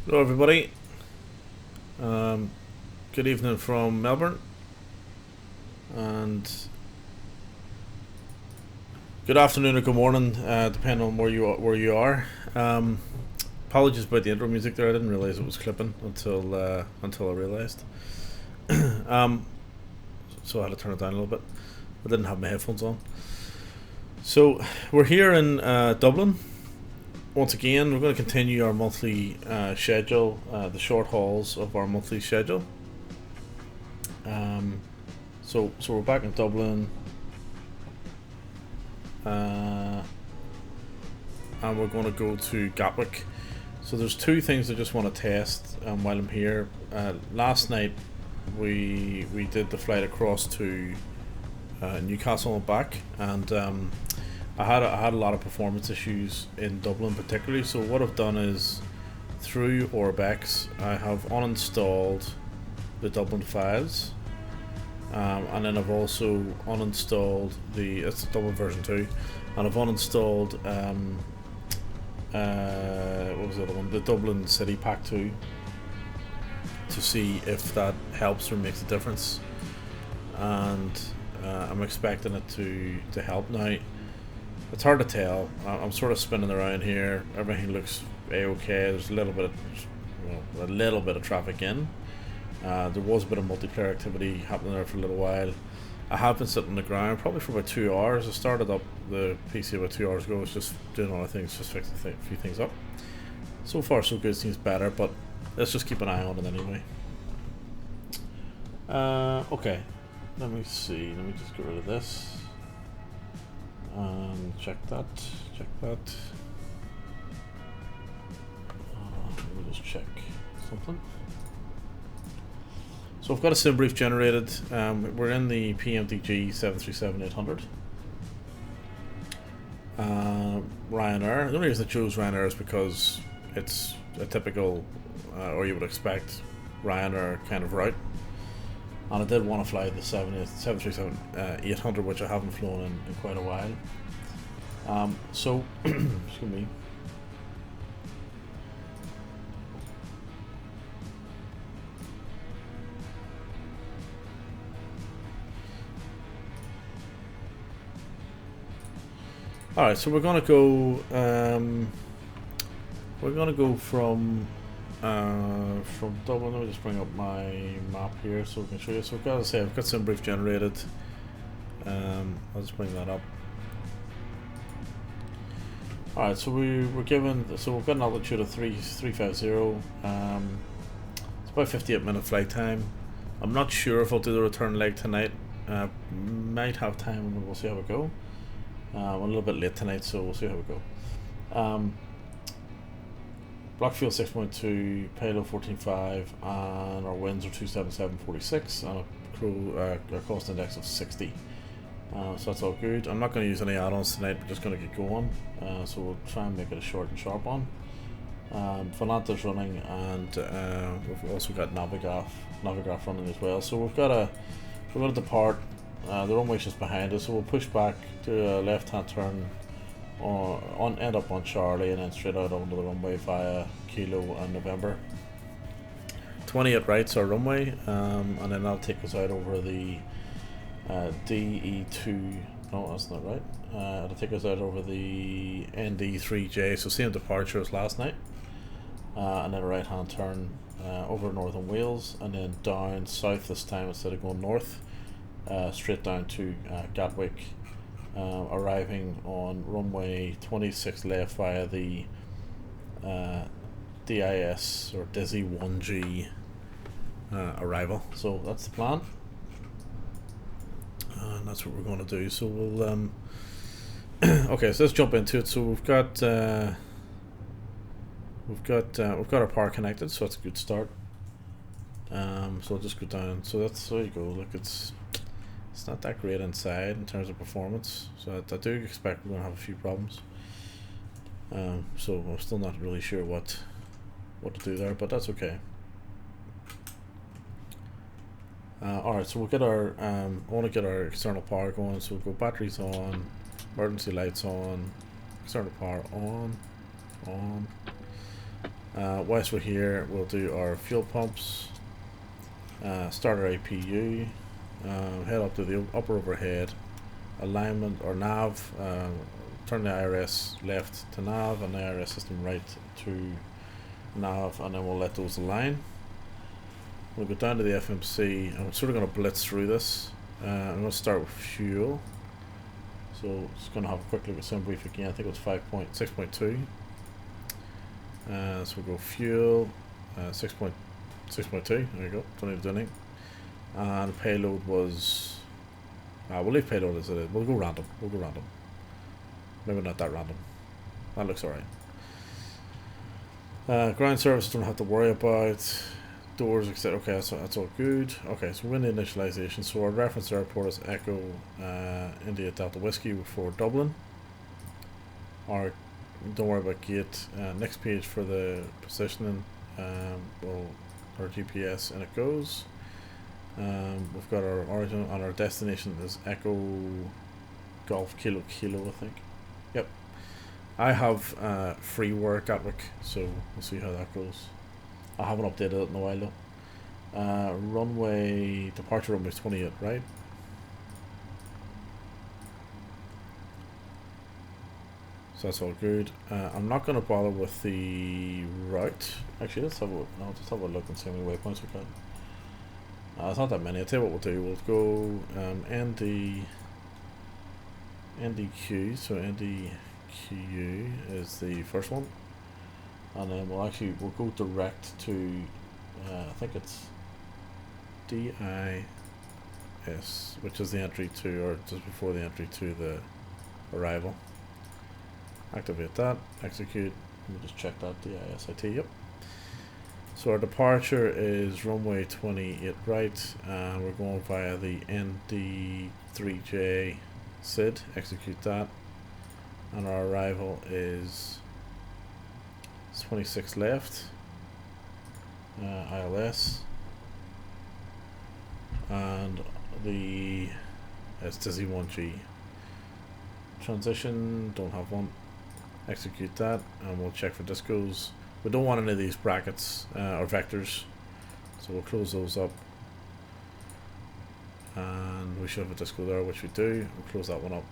Hello, everybody. Um, Good evening from Melbourne, and good afternoon or good morning, depending on where you are. Apologies about the intro music there. I didn't realize it was clipping until I realized. um, so I had to turn it down a little bit. I didn't have my headphones on. So we're here in Dublin. Once again, we're going to continue our monthly schedule, the short hauls of our monthly schedule. So we're back in Dublin, and we're going to go to Gatwick. So there's two things I just want to test while I'm here. Last night we did the flight across to Newcastle and back, and I had a lot of performance issues in Dublin particularly. So what I've done is, through Orbex, I have uninstalled the Dublin files, and then I've also uninstalled it's the Dublin version 2, and I've uninstalled what was the other one, the Dublin City Pack 2, to see if that helps or makes a difference, and I'm expecting it to help. Now it's hard to tell. I'm sort of spinning around here. Everything looks a-okay. There's a little bit of traffic in. There was a bit of multiplayer activity happening there for a little while. I have been sitting on the ground probably for about 2 hours. I started up the PC about 2 hours ago. I was just doing other things, just fixing a few things up. So far so good, seems better, but let's just keep an eye on it anyway. Okay, let me see. Let me just get rid of this. Check that. Let me just check something. So I've got a sim brief generated. We're in the PMDG 737-800. Ryanair. The only reason I chose Ryanair is because it's a typical, or you would expect, Ryanair kind of route. And I did want to fly the 737-800, which I haven't flown in quite a while. So, excuse me. Alright, so we're gonna go from Dublin. Let me just bring up my map here so we can show you. So I've got some brief generated. I'll just bring that up. Alright, so we've got an altitude of 350. It's about 58-minute flight time. I'm not sure if I'll do the return leg tonight. Might have time, and we'll see how we go. I'm a little bit late tonight, so we'll see how we go. Block fuel 6.2, payload 14.5, and our winds are 277.46, and a cost index of 60. So that's all good. I'm not going to use any add-ons tonight. We're just going to get going. So we'll try and make it a short and sharp one. Volanta's running, and we've also got Navigaf running as well. So we're going to depart. The runway's just behind us, so we'll push back to a left-hand turn, end up on Charlie, and then straight out onto the runway via Kilo and November. 28 right's our runway, and then that'll take us out over the DE2. No, that's not right. It'll take us out over the ND3J, so same departure as last night, and then a right-hand turn over northern Wales, and then down south this time instead of going north. Straight down to Gatwick, arriving on runway 26 left via the DIS or Dizzy 1G arrival. So that's the plan, and that's what we're going to do. So we'll okay, so let's jump into it. So we've got our power connected, so that's a good start. So I'll just go down. So there you go. Look, it's not that great inside in terms of performance, so I do expect we're going to have a few problems. So I'm still not really sure what to do there, but that's okay. Alright, so we'll get our I want to get our external power going, so we'll go batteries on, emergency lights on, external power on, Whilst we're here, we'll do our fuel pumps, start our APU, head up to the upper overhead, alignment or nav, turn the IRS left to nav and the IRS system right to nav, and then we'll let those align. We'll go down to the FMC, and we're sort of going to blitz through this. I'm going to start with fuel. So just going to have a quick look at sim brief again. I think it was 5.6.2. So we'll go fuel 6.2. There you go. Don't need to do anything. And payload was. We'll leave payload as it is. We'll go random. Maybe not that random. That looks alright. Ground service don't have to worry about. Doors, etc. Okay, that's all good. Okay, so we're in the initialization. So our reference airport is Echo India Delta Whiskey for Dublin. Don't worry about gate. Next page for the positioning. Our GPS, and it goes. We've got our origin and our destination is Echo Golf Kilo Kilo, I think. Yep. I have freeware Gatwick, so we'll see how that goes. I haven't updated it in a while though. Runway, departure runway is 28, right? So that's all good. I'm not going to bother with the route. Actually, let's have a look. No, just have a look and see how many waypoints we've got. It's not that many. I'll tell you what we'll do. We'll go NDQ. So NDQ is the first one. And then we'll go direct to, I think it's DIS, which is the entry to, or just before the entry to the arrival. Activate that, execute, let me just check that, DISIT, yep. So our departure is runway 28 right, and we're going via the ND3J SID, execute that, and our arrival is 26 left, ILS, and it's Dizzy 1G. Transition, don't have one. Execute that, and we'll check for discos. We don't want any of these brackets or vectors, so we'll close those up. And we should have a disco there, which we do. We'll close that one up.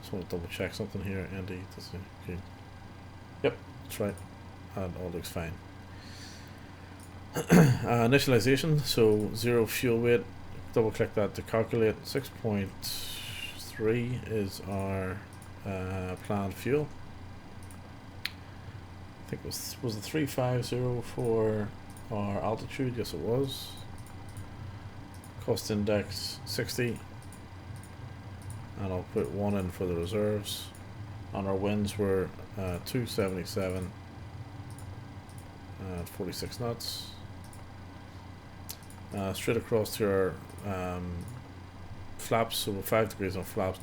Just want to double check something here. ND, okay. Yep, that's right. And all looks fine. Initialization, so 0 fuel weight. Double click that to calculate. 6.3 is our planned fuel. I think was it 350 for our altitude? Yes, it was. Cost index 60, and I'll put 1 in for the reserves. And our winds were 277 at 46 knots. Straight across to our flaps, so we're 5 degrees on flaps.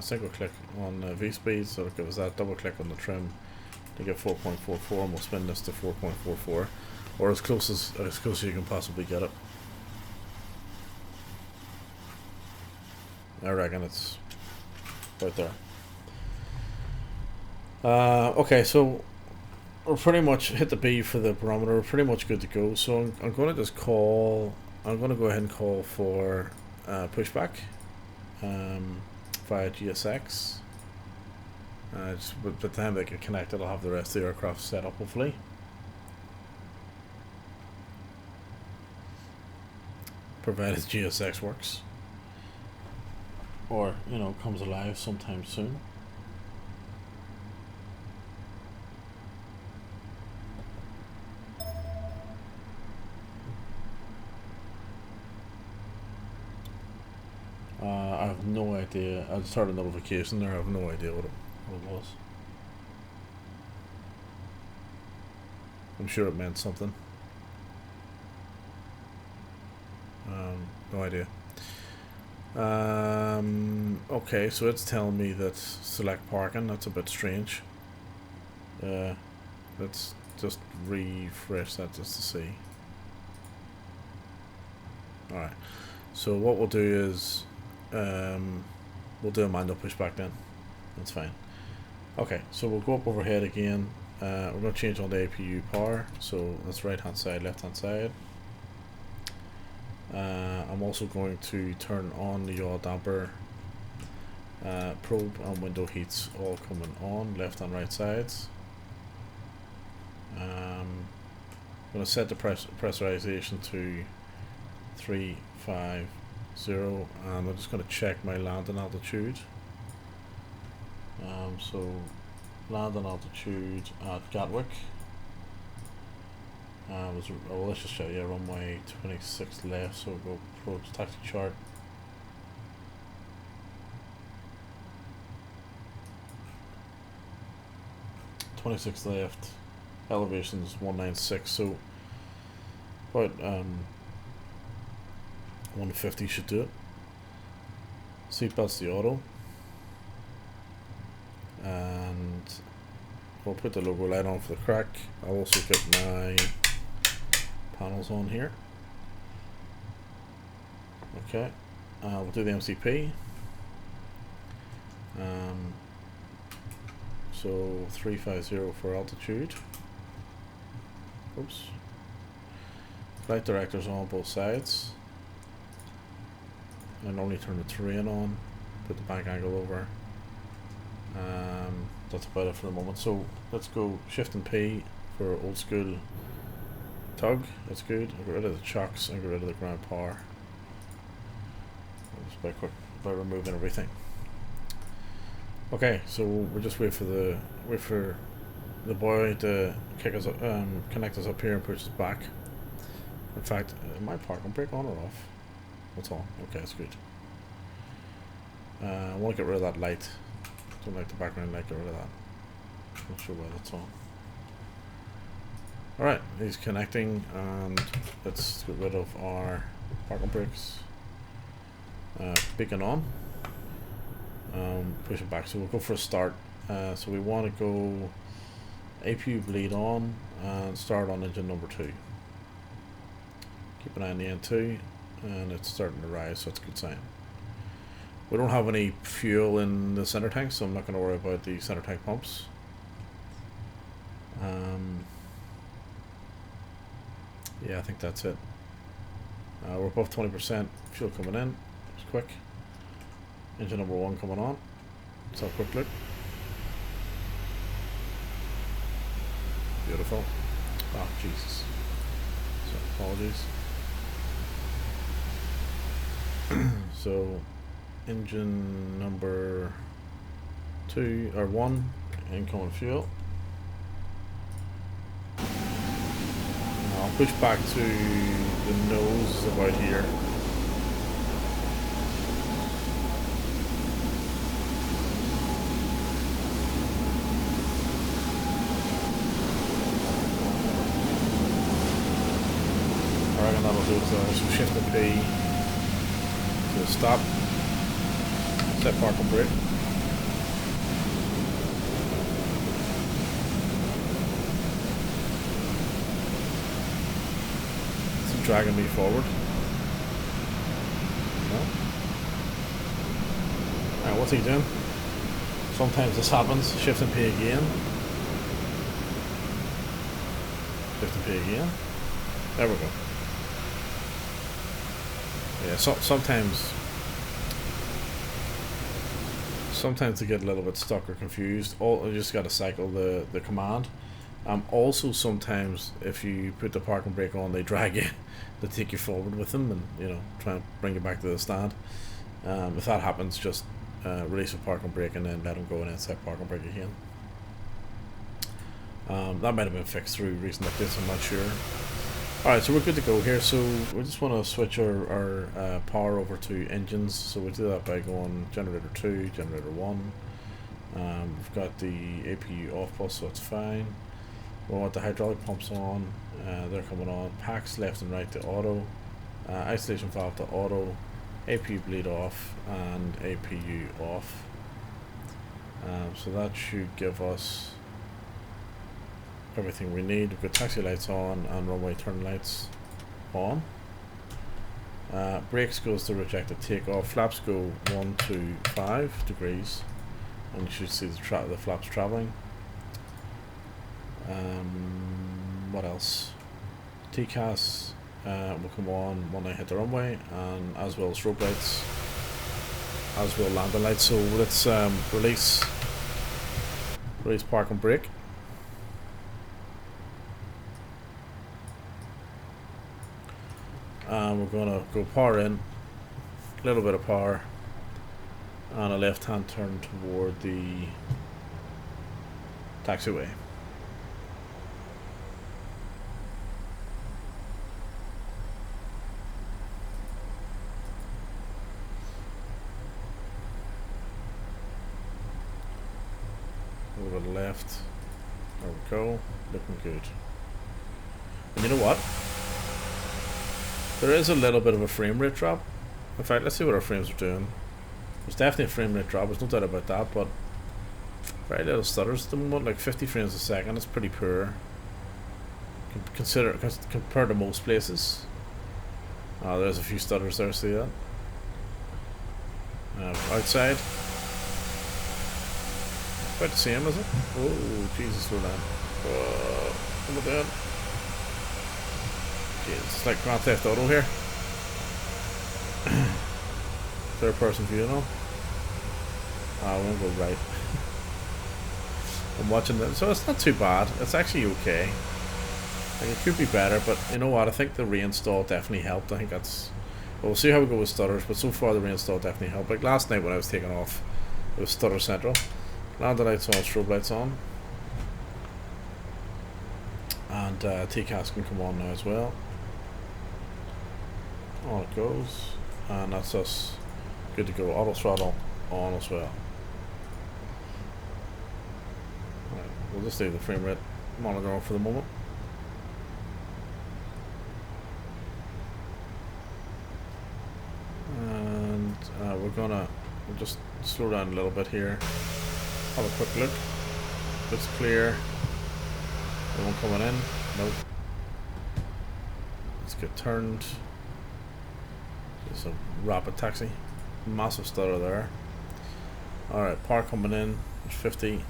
Single click on V speed, so it'll give us that. Double click on the trim to get 4.44, and we'll spin this to 4.44, or as close as you can possibly get it. I reckon it's right there. Okay, so we're pretty much hit the B for the barometer. We're pretty much good to go. So I'm going to just call. I'm going to go ahead and call for pushback via GSX. Just by the time they get connected, I'll have the rest of the aircraft set up, hopefully. Provided GSX works, or comes alive sometime soon. I have no idea. I started a notification there. I have no idea what it was. I'm sure it meant something. No idea. Okay, so it's telling me that select parking. That's a bit strange. Let's just refresh that just to see. Alright, so what we'll do is we'll do a manual pushback then. That's fine. Okay, so we'll go up overhead again. we're going to change on the APU power, so that's right hand side, left hand side. I'm also going to turn on the yaw damper, probe and window heats all coming on, left and right sides. I'm going to set the pressurization to 350, and I'm just going to check my landing altitude. So landing altitude at Gatwick was, well, let's just show you runway 26 left, so we'll go approach taxi chart. .26 left, elevation is 196, so about 150 should do it. Seatbelt's the auto, and we'll put the logo light on for the crack. I'll also get my panels on here. Okay, we'll do the MCP. So 350 for altitude. Oops. Flight directors on both sides. I normally turn the terrain on, put the bank angle over. That's about it for the moment. So let's go Shift and P for old school tug. That's good. I'll get rid of the chocks and get rid of the ground power. Just by removing everything. Okay, so we'll just wait for the boy to kick us up, connect us up here and push us back. In fact, my parking brake on or off? What's on? Okay, that's good. I want to get rid of that light. Don't like the background light. Get rid of that. Not sure why that's on. All right, he's connecting, and let's get rid of our parking brakes. Beacon on. Push it back, so we'll go for a start. So we want to go APU bleed on and start on engine number 2. Keep an eye on the N2, and it's starting to rise, so it's a good sign. We don't have any fuel in the center tank, so I'm not going to worry about the center tank pumps. Yeah, I think that's it. We're above 20% fuel coming in. It's quick. Engine number 1 coming on. Let's have a quick look. Beautiful. Oh, Jesus. So, apologies. So, engine number 2 or 1, incoming fuel. Now I'll push back to the nose about here. I reckon that'll do it. So Shift and P to stop. Set parking brake. It's dragging me forward. No. Alright, what's he doing? Sometimes this happens. Shift and P again. Shift and P again. There we go. Yeah, sometimes they get a little bit stuck or confused. You just got to cycle the command. Also, sometimes if you put the parking brake on, they drag you, they take you forward with them, and try and bring you back to the stand. If that happens, just release the parking brake and then let them go and then set parking brake again. That might have been fixed through recent updates. I'm not sure. Alright, so we're good to go here. So we just want to switch our power over to engines. So we'll do that by going generator 2, generator 1. We've got the APU off plus, so it's fine. We want the hydraulic pumps on. They're coming on. Packs left and right to auto. Isolation valve to auto. APU bleed off and APU off. So that should give us everything we need. We've got taxi lights on and runway turn lights on. Brakes goes to rejected takeoff. Flaps go 1 to 5 degrees, and you should see the flaps traveling. What else? TCAS will come on when I hit the runway, and as well as strobe lights, as well landing lights. So let's release park and brake. And we're gonna go power in, a little bit of power, and a left hand turn toward the taxiway. Over the left. There we go. Looking good. And you know what? There is a little bit of a frame rate drop. In fact, let's see what our frames are doing. There's definitely a frame rate drop, there's no doubt about that, but very little stutters at the moment, like 50 frames a second. It's pretty poor. Compared to most places. There's a few stutters there, see that? Outside. Quite the same, is it? Oh, Jesus, slow down. Come on down. Jeez, it's like Grand Theft Auto here. Third person view now. I won't go right. I'm watching that, so it's not too bad. It's actually okay. Like, it could be better, but you know what? I think the reinstall definitely helped. I think that's. Well, we'll see how we go with stutters, but so far the reinstall definitely helped. Like last night when I was taking off, it was stutter central. Landing lights on, strobe lights on, and TCAS can come on now as well. On it goes, and that's us good to go. Auto throttle on as well. Right, we'll just leave the frame rate monitor on for the moment. And we'll just slow down a little bit here. Have a quick look. Looks clear. No one coming in. Nope. Let's get turned. Just a rapid taxi. Massive stutter there. Alright, park coming in. There's 50.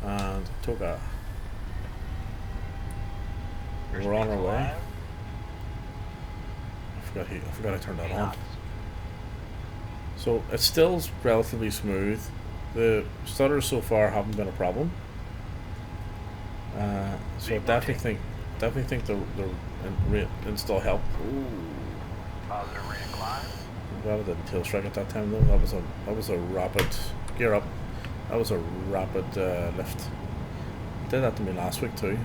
And Toga. We're on our way. I forgot I turned that on. So it's still relatively smooth. The stutters so far haven't been a problem. So I definitely think the install helped. Ooh. Positive reincline. I'm glad I didn't tail strike at that time though. That was a rapid gear up. That was a rapid lift. It did that to me last week too.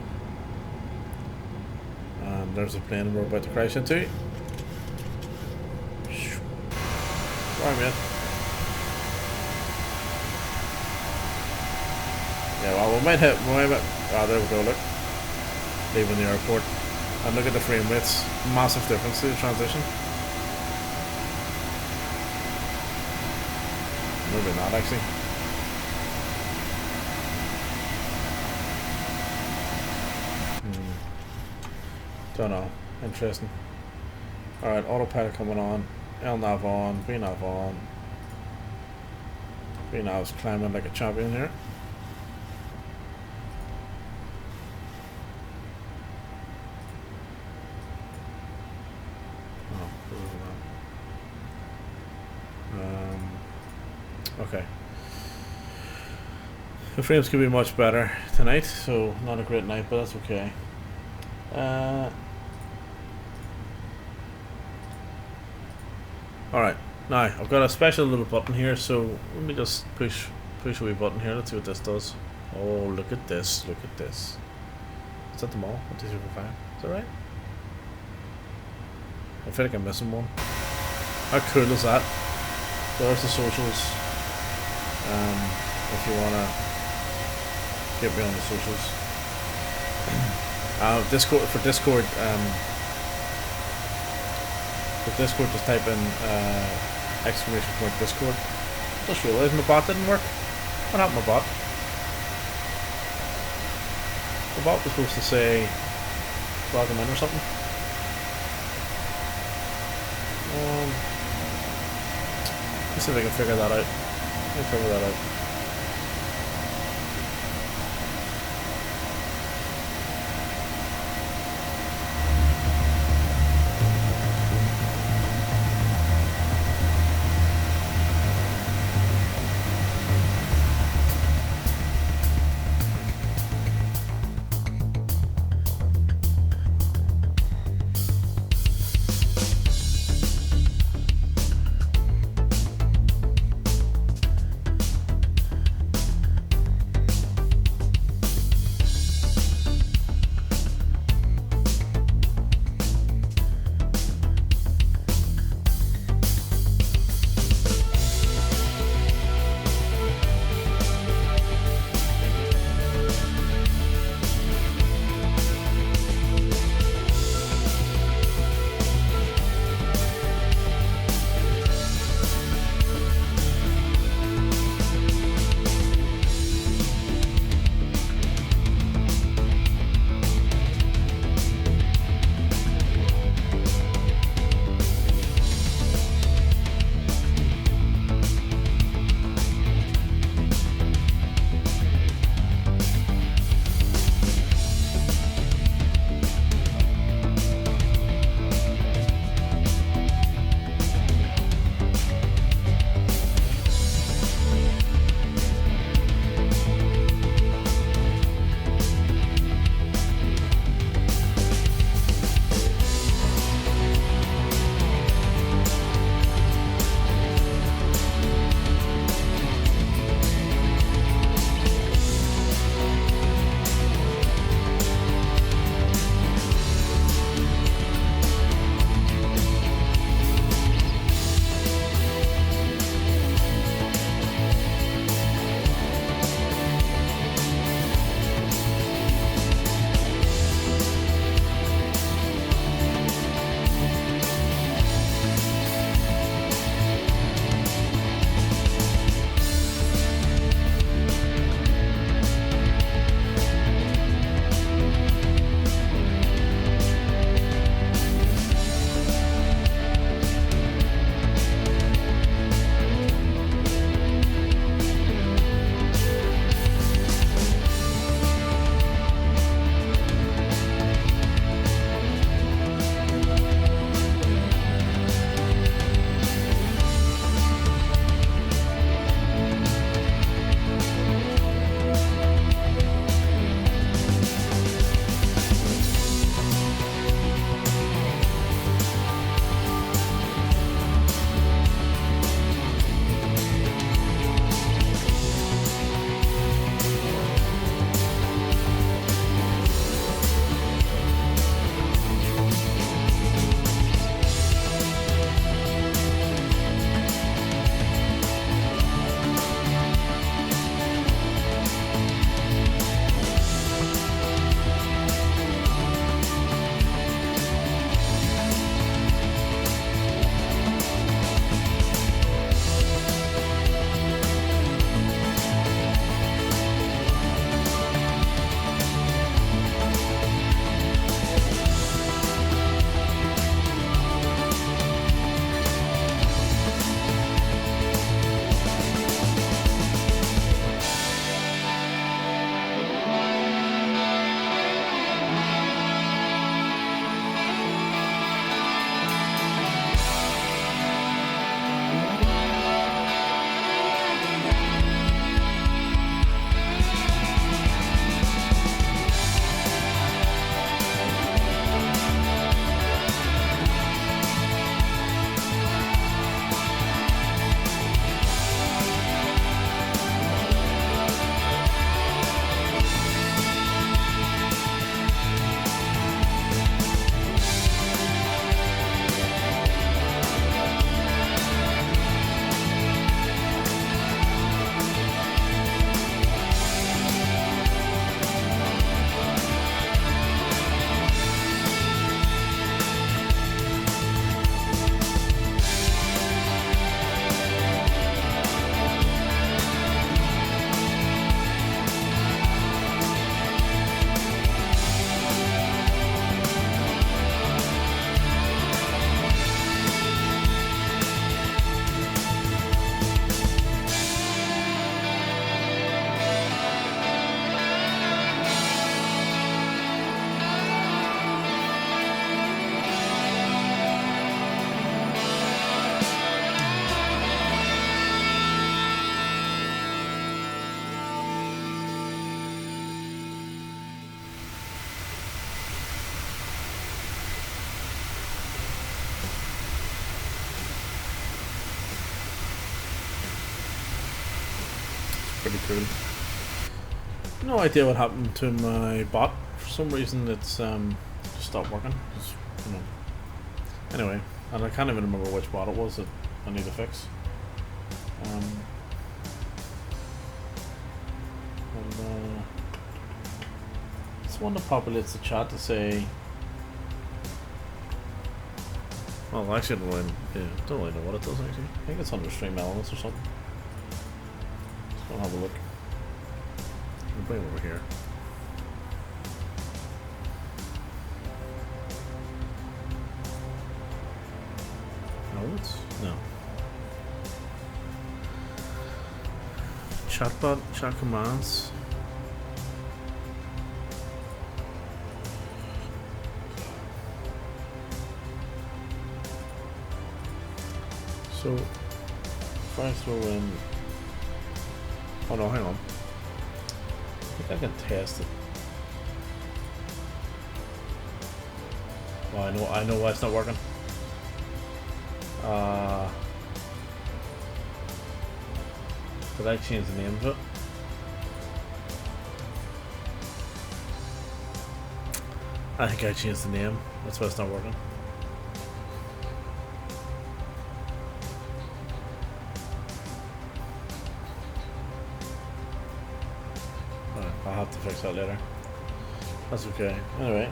And there's a plane we're about to crash into. Sorry, man. Yeah, well, we might hit. There we go, look. Leaving the airport. And look at the frame rates. Massive difference to the transition. Maybe not, actually. Don't know. Interesting. Alright, autopilot coming on. LNAV on. VNAV on. VNAV's climbing like a champion here. Okay. The frames could be much better tonight, so not a great night, but that's okay. Alright, now I've got a special little button here, so let me just push a wee button here. Let's see what this does. Oh, look at this, look at this. Is that them all? 1, 2, 3, 4, 5. Is that right? I feel like I'm missing one. How cool is that? There's the socials. If you wanna get me on the socials. Discord for Discord. For Discord, just type in !Discord. Just realised my bot didn't work. What happened to my bot? The bot was supposed to say log him in or something. Let's see if I can figure that out. Let me figure that out. pretty cool. No idea what happened to my bot. For some reason, it's just stopped working. Just, you know. Anyway, and I can't even remember which bot it was that I need to fix. It's one that populates the chat to say. Well, actually, don't really know what it does actually. I think it's under stream elements or something. Let's go have a look. I'll bring it over here. No. Chatbot, chat commands. So, if I throw in. Oh no, hang on. I think I can test it. Oh, I know why it's not working. Did I change the name of it? I think I changed the name. That's why it's not working. I'll have to fix that later. That's okay. Anyway,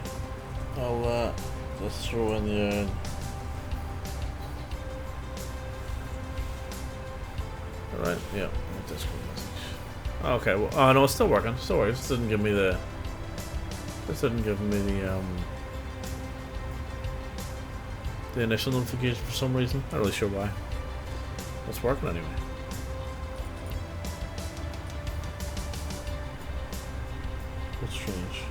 I'll just throw in the. Alright, yeah. Discord message. Okay, well, oh no, it's still working. Still working. This didn't give me the. This didn't give me the initial notification for some reason. Not really sure why. It's working anyway. That's strange.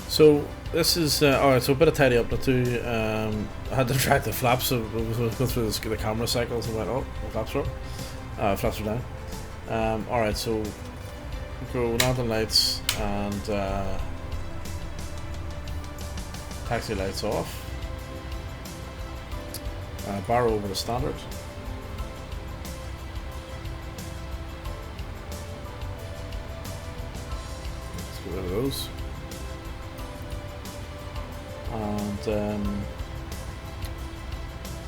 So this is alright. So a bit of tidy up to do. I had to drag the flaps, so I was going through the camera cycles and went, oh, the flaps are up. Flaps are down. Alright, so go northern lights and taxi lights off. Bar over to standard. Let's get rid of those. And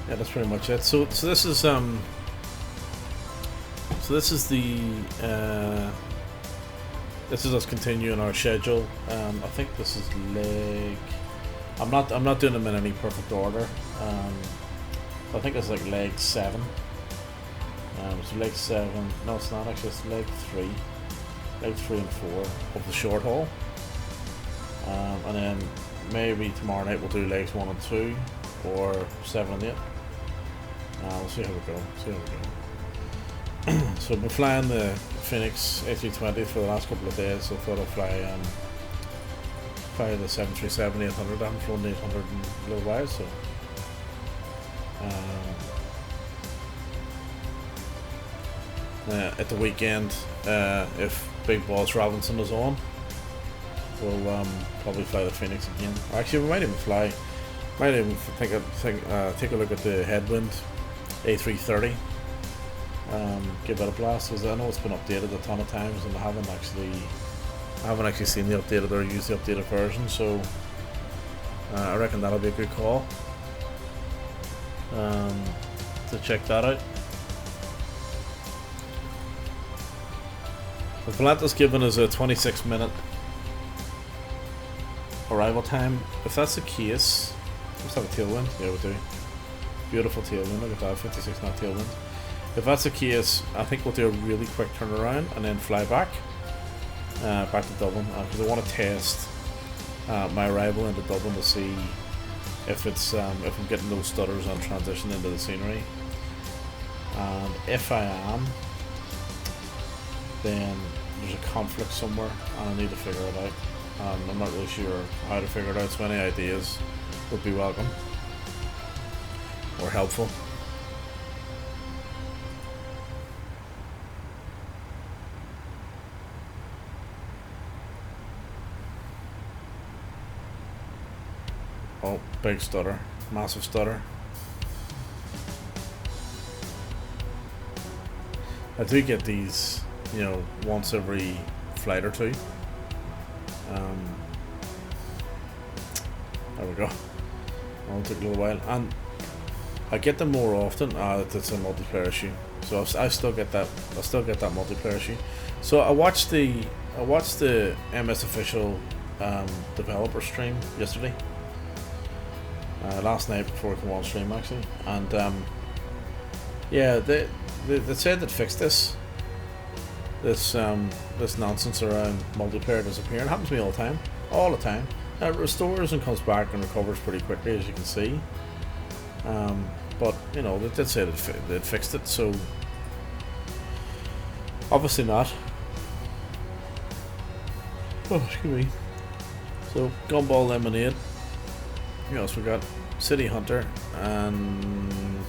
yeah, that's pretty much it. So this is this is us continuing our schedule. I think this is leg. I'm not doing them in any perfect order. I think it's like leg 7. So leg 7. No, it's not actually. It's leg 3. Leg 3 and 4 of the short haul. And then maybe tomorrow night we'll do legs 1 and 2, or 7 and 8. We'll see how we go. So I've been flying the Phoenix A320 for the last couple of days, so I thought I'd fly the 737-800. I haven't flown the 800 in a little while, so at the weekend, if Big Boss Robinson is on, we'll probably fly the Phoenix again. Actually, we might even take a look at the Headwind A330. Give that a blast, because I know it's been updated a ton of times, and I haven't actually seen the updated or used the updated version. So I reckon that'll be a good call to check that out. The Volanta's given us a 26-minute arrival time. If that's the case, let's have a tailwind. Yeah, we do. Beautiful tailwind. Look at that, 56 knot tailwind. If that's the case, I think we'll do a really quick turnaround and then fly back to Dublin, because I want to test my arrival into Dublin to see if I'm getting those stutters on transition into the scenery. And if I am, then there's a conflict somewhere and I need to figure it out. I'm not really sure how to figure it out, so any ideas would be welcome or helpful. Oh, big stutter, massive stutter. I do get these, once every flight or two. There we go. It'll take a little while, and I get them more often. It's a multiplayer issue, so I still get that. I still get that multiplayer issue. So I watched the MS Official developer stream yesterday, last night before I came on stream actually, and yeah, they said they'd fixed this nonsense around multiplayer disappearing. It happens to me all the time. It restores and comes back and recovers pretty quickly, as you can see. But they did say they'd fixed it, so obviously not. Oh, excuse me. So Gumball Lemonade. What else we got? City Hunter and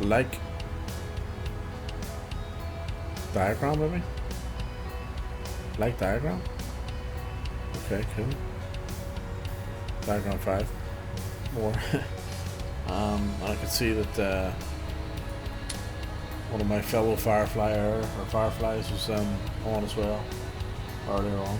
like diagram maybe? Like diagram? Okay, cool. Diagram 5. More. And I could see that one of my fellow Fireflies was on as well earlier on.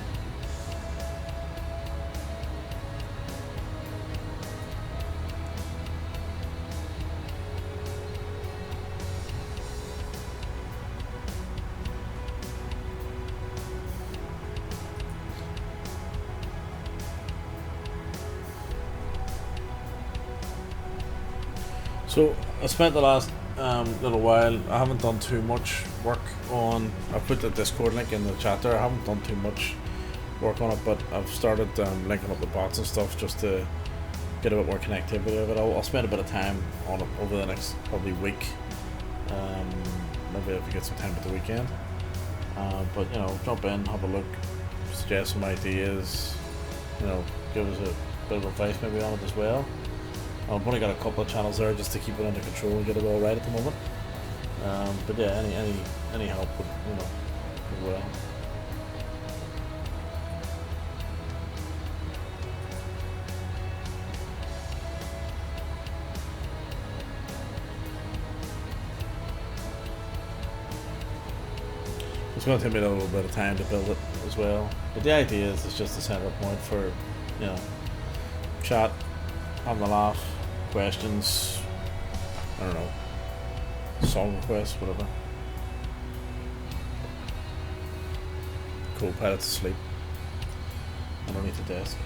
So I spent the last little while, I haven't done too much work on, I put the Discord link in the chat there, I haven't done too much work on it, but I've started linking up the bots and stuff just to get a bit more connectivity of it. I'll spend a bit of time on it over the next probably week, maybe if we get some time at the weekend, but jump in, have a look, suggest some ideas, give us a bit of advice maybe on it as well. I've only got a couple of channels there just to keep it under control and get it all right at the moment. But yeah, any help would, as well. It's going to take me a little bit of time to build it as well. But the idea is it's just a center point for, chat, having a laugh, questions, I don't know, song requests, whatever. Co-pilot's asleep underneath the desk.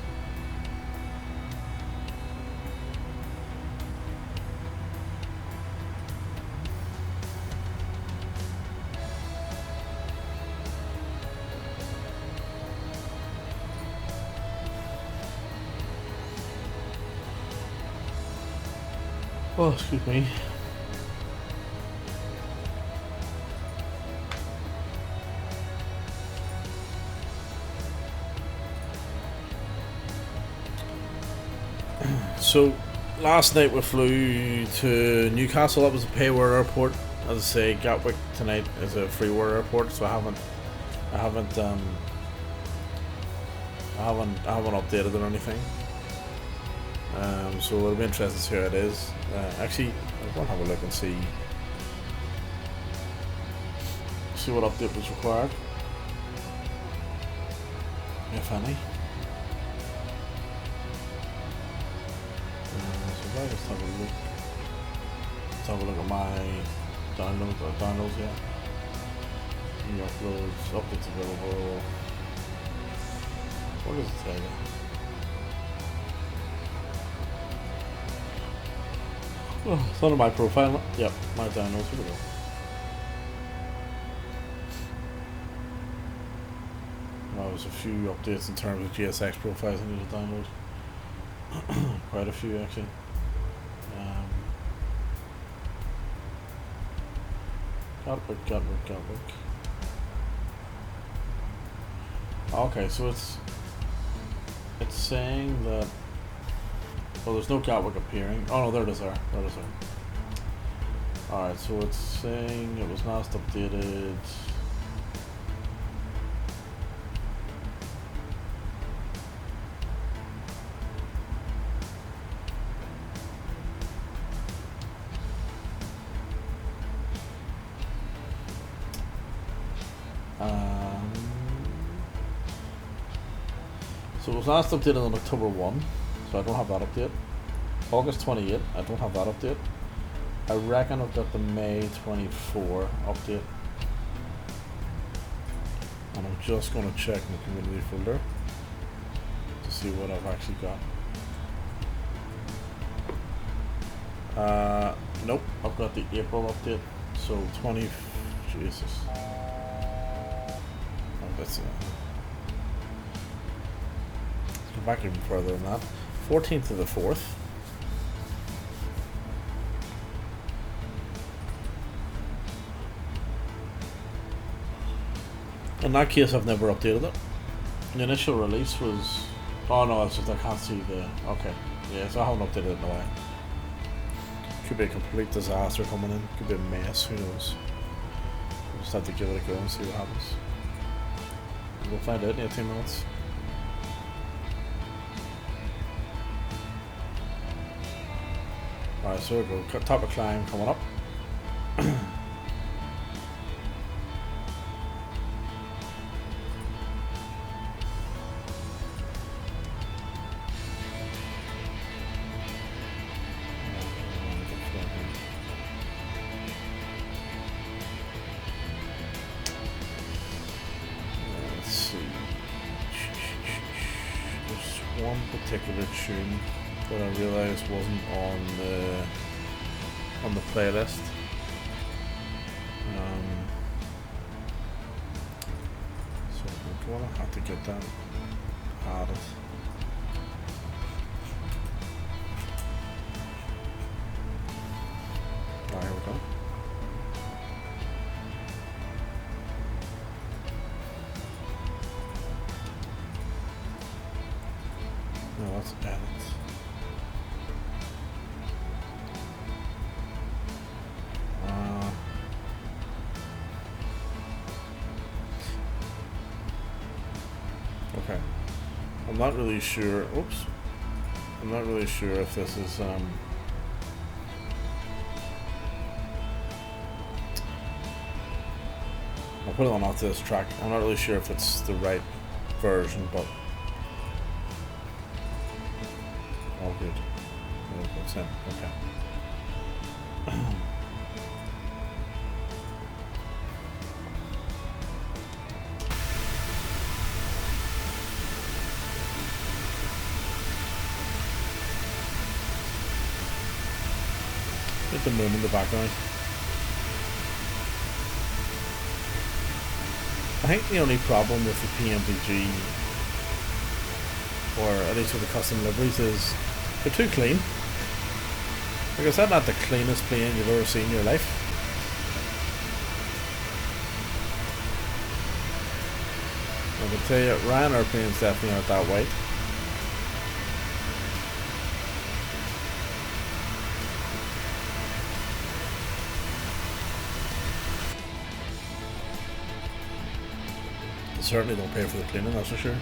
Oh, excuse me. So, last night we flew to Newcastle. That was a payware airport. As I say, Gatwick tonight is a freeware airport, so I haven't updated or anything. So it'll be interesting to see how it is. Actually, I'm going to have a look and see what update was required, if any. So if I just have a look, let's have a look at my downloads here. New uploads, updates available. What does it say there? Oh, it's under my profile. Yep, my downloads. Here we go. Well, there's a few updates in terms of GSX profiles I need to download. Quite a few actually. Gatwick. Okay, so it's saying that. Well, there's no Gatwick appearing. Oh no, there it is there. Alright, so it's saying it was last updated. So it was last updated on October 1, so I don't have that update. August 28, I don't have that update. I reckon I've got the May 24 update. And I'm just going to check my community folder to see what I've actually got. Nope, I've got the April update. So 20, Jesus. Oh, let's go back even further than that. 14th of the 4th. In that case, I've never updated it. The initial release was... Oh no, it's just I can't see the... Okay, yeah, so I haven't updated it in a while. Could be a complete disaster coming in. Could be a mess, who knows. We'll just have to give it a go and see what happens. We'll find out in 18 minutes. Alright, so we go. Top of climb coming up. Particular tune that I realised wasn't on the playlist. So we're gonna have to get that added. Right, here we go. No, let's add it. Okay. I'm not really sure. Oops. I'm not really sure if this is I'll put it on off this track. I'm not really sure if it's the right version, but all good. That's him. Okay. Get the moon in the background. I think the only problem with the PMDG, or at least with the custom liveries, is they're too clean. Like, is that not the cleanest plane you've ever seen in your life? I can tell you, Ryan airplanes definitely aren't that white. They certainly don't pay for the cleaning, that's for sure.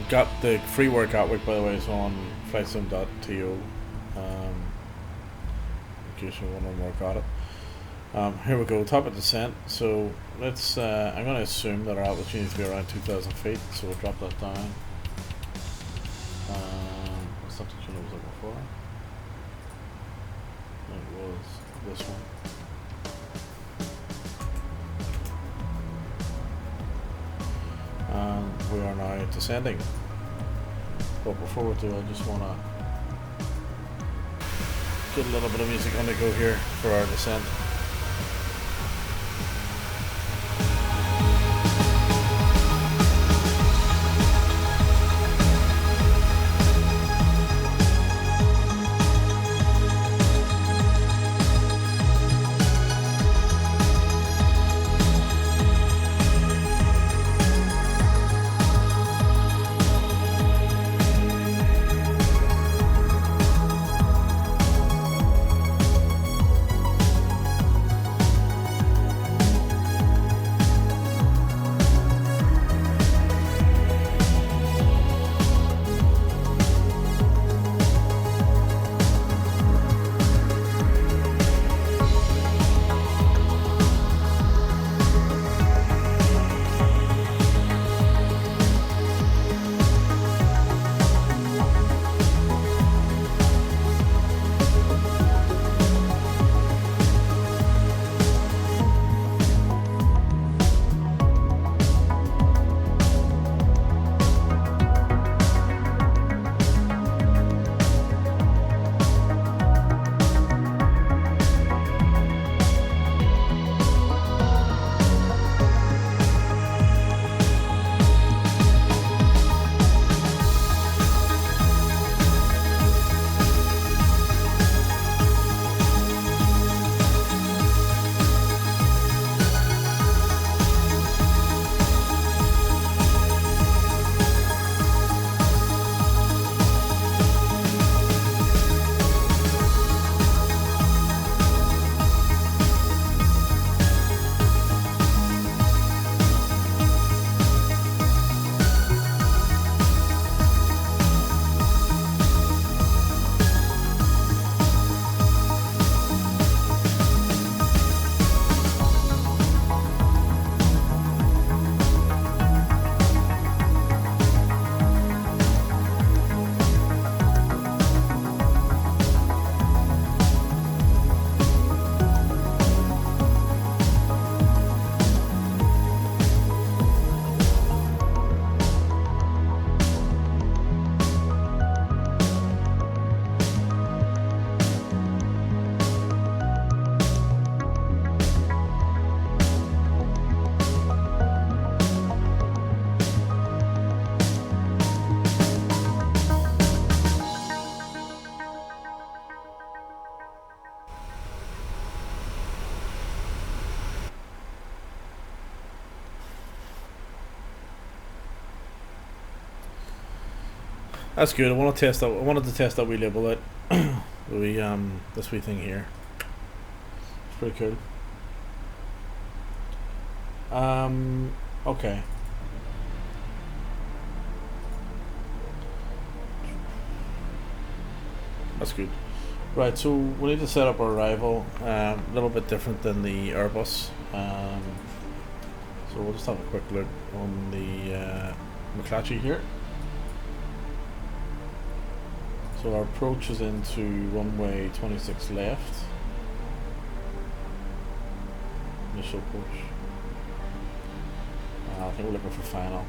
Got the freeware Gatwick, by the way, is on flightsim.to. In case you want to more got it. Here we go, top of descent. So let's. I'm going to assume that our altitude needs to be around 2,000 feet. So we'll drop that down. What's the altitude I was looking for? It was this one. And we are now descending. But before we do, I just want to get a little bit of music on the go here for our descent. That's good. I want to test that. I wanted to test that wee label out. This wee thing here. It's pretty cool. Okay. That's good. Right, so we need to set up our arrival. A little bit different than the Airbus. So we'll just have a quick look on the McClatchy here. So our approach is into runway 26 left. Initial approach. I think we're looking for final.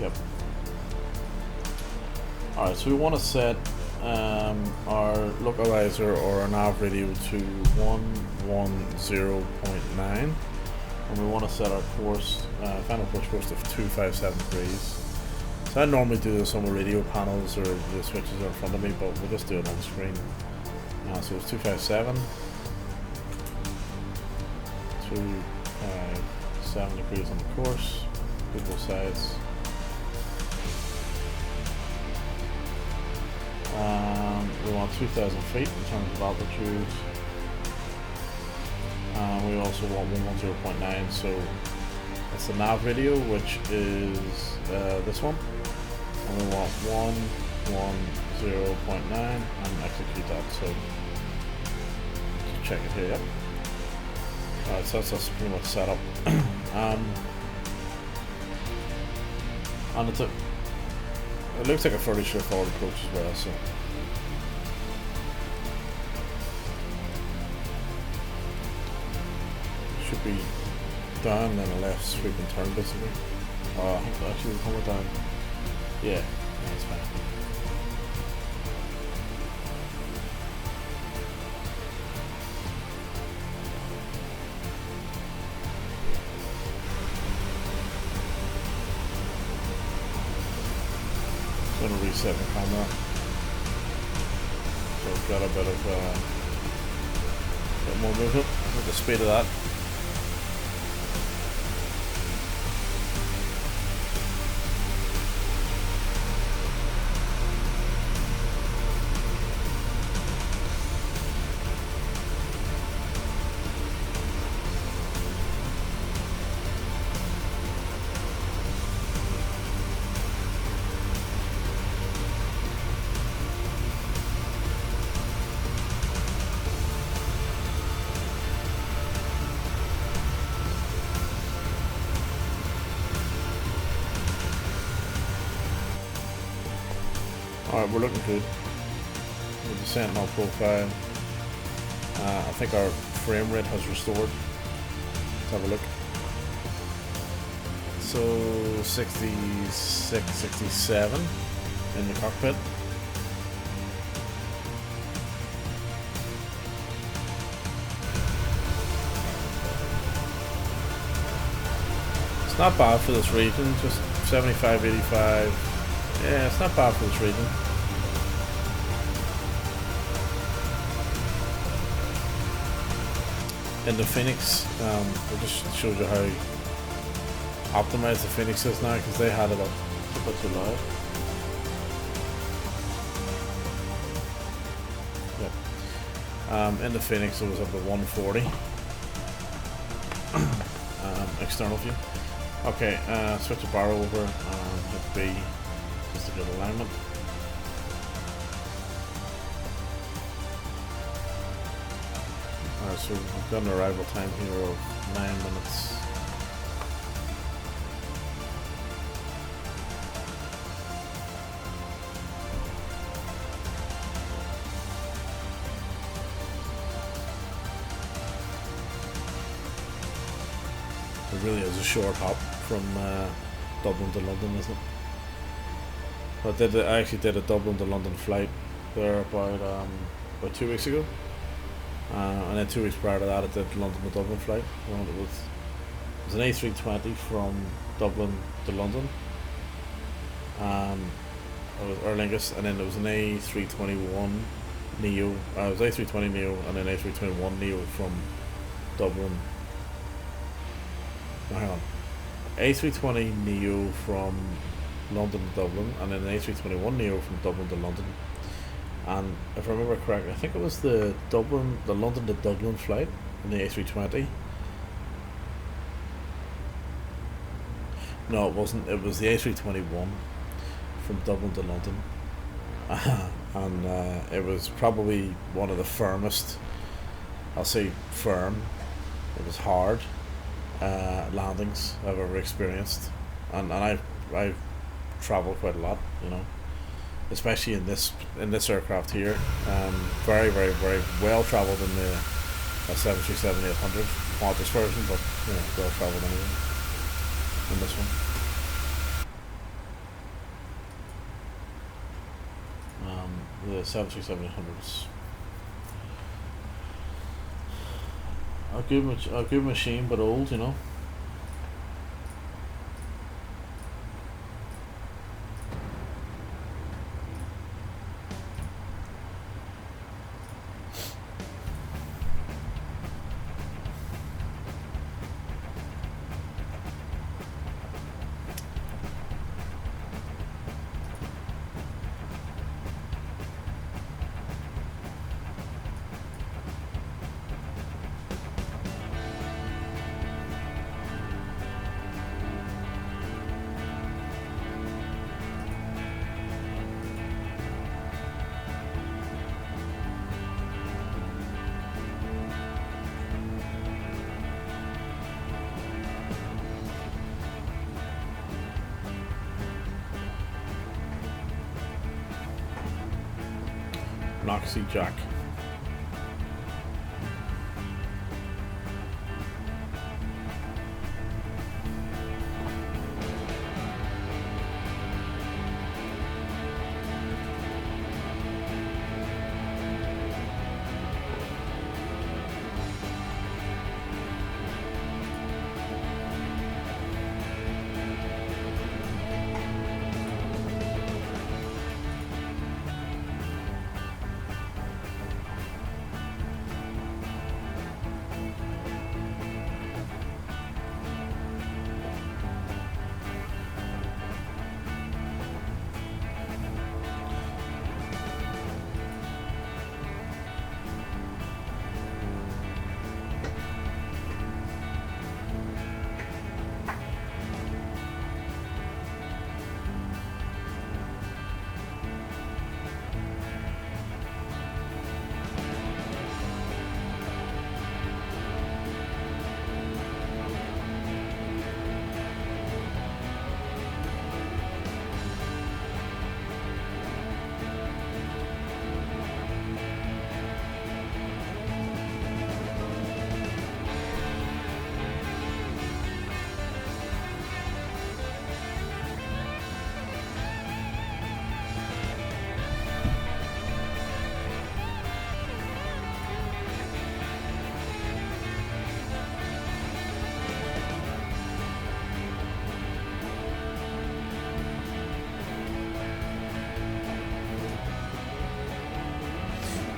Yep. Alright, so we want to set our localizer or our nav radio to 110.9, and we want to set our course, final approach course to 257 degrees. So I normally do this on the radio panels or the switches are in front of me, but we'll just do it on screen. So it's 257, 257 degrees on the course, do both sides. We want 2,000 feet in terms of altitude. We also want 110.9, so that's the nav radio, which is this one. And we want 110.9 and execute that. So just check it here. Yep. Alright, so that's pretty much set up. And it looks like a fairly straightforward approach as well. So should be down and then a left sweep and turn basically. I think actually we'll come down. Yeah, that's fine. I'm going to reset the camera. So we've got a bit more movement with the speed of that. Alright, we're looking good. With the Sentinel profile. I think our frame rate has restored. Let's have a look. So 66, 67 in the cockpit. It's not bad for this region, just 75, 85. Yeah, it's not bad for this region. In the Phoenix, it just shows you how optimized the Phoenix is now, because they had it up a bit too loud. Yep. In the Phoenix it was up to 140. External view. Okay, switch the barrel over and hit B. Just a good alignment. Alright, so we've got an arrival time here of 9 minutes. It really is a short hop from Dublin to London, isn't it? I actually did a Dublin to London flight there about 2 weeks ago, and then 2 weeks prior to that I did London to Dublin flight. And it was an A320 from Dublin to London. It was Aer Lingus, and then there was an A321 Neo. It was A320 Neo and then A321 Neo from Dublin. No, hang on. A320 Neo from London to Dublin, and then an A321neo from Dublin to London. And if I remember correctly, I think it was the London to Dublin flight in the A320. No, it wasn't. It was the A321 from Dublin to London, and it was probably one of the firmest. I'll say firm. It was hard landings I've ever experienced, and I've travelled quite a lot, you know, especially in this aircraft here. Very well travelled in the 737-800 Qantas version, but you know, well travelled anyway in this one. The 737-800 a good machine, but old, you know. Noxie Jack.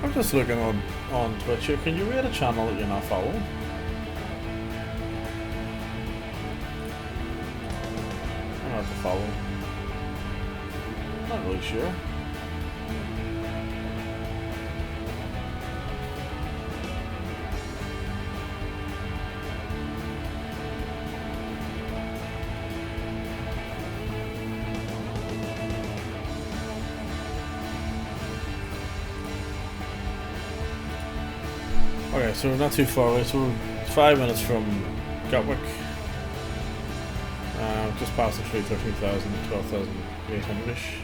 I'm just looking on Twitch here. Can you rate a channel that you're not following? I don't have to follow. Not really sure. Okay, so we're not too far away, so we're 5 minutes from Gatwick. Just past the 13,000, 12,800-ish.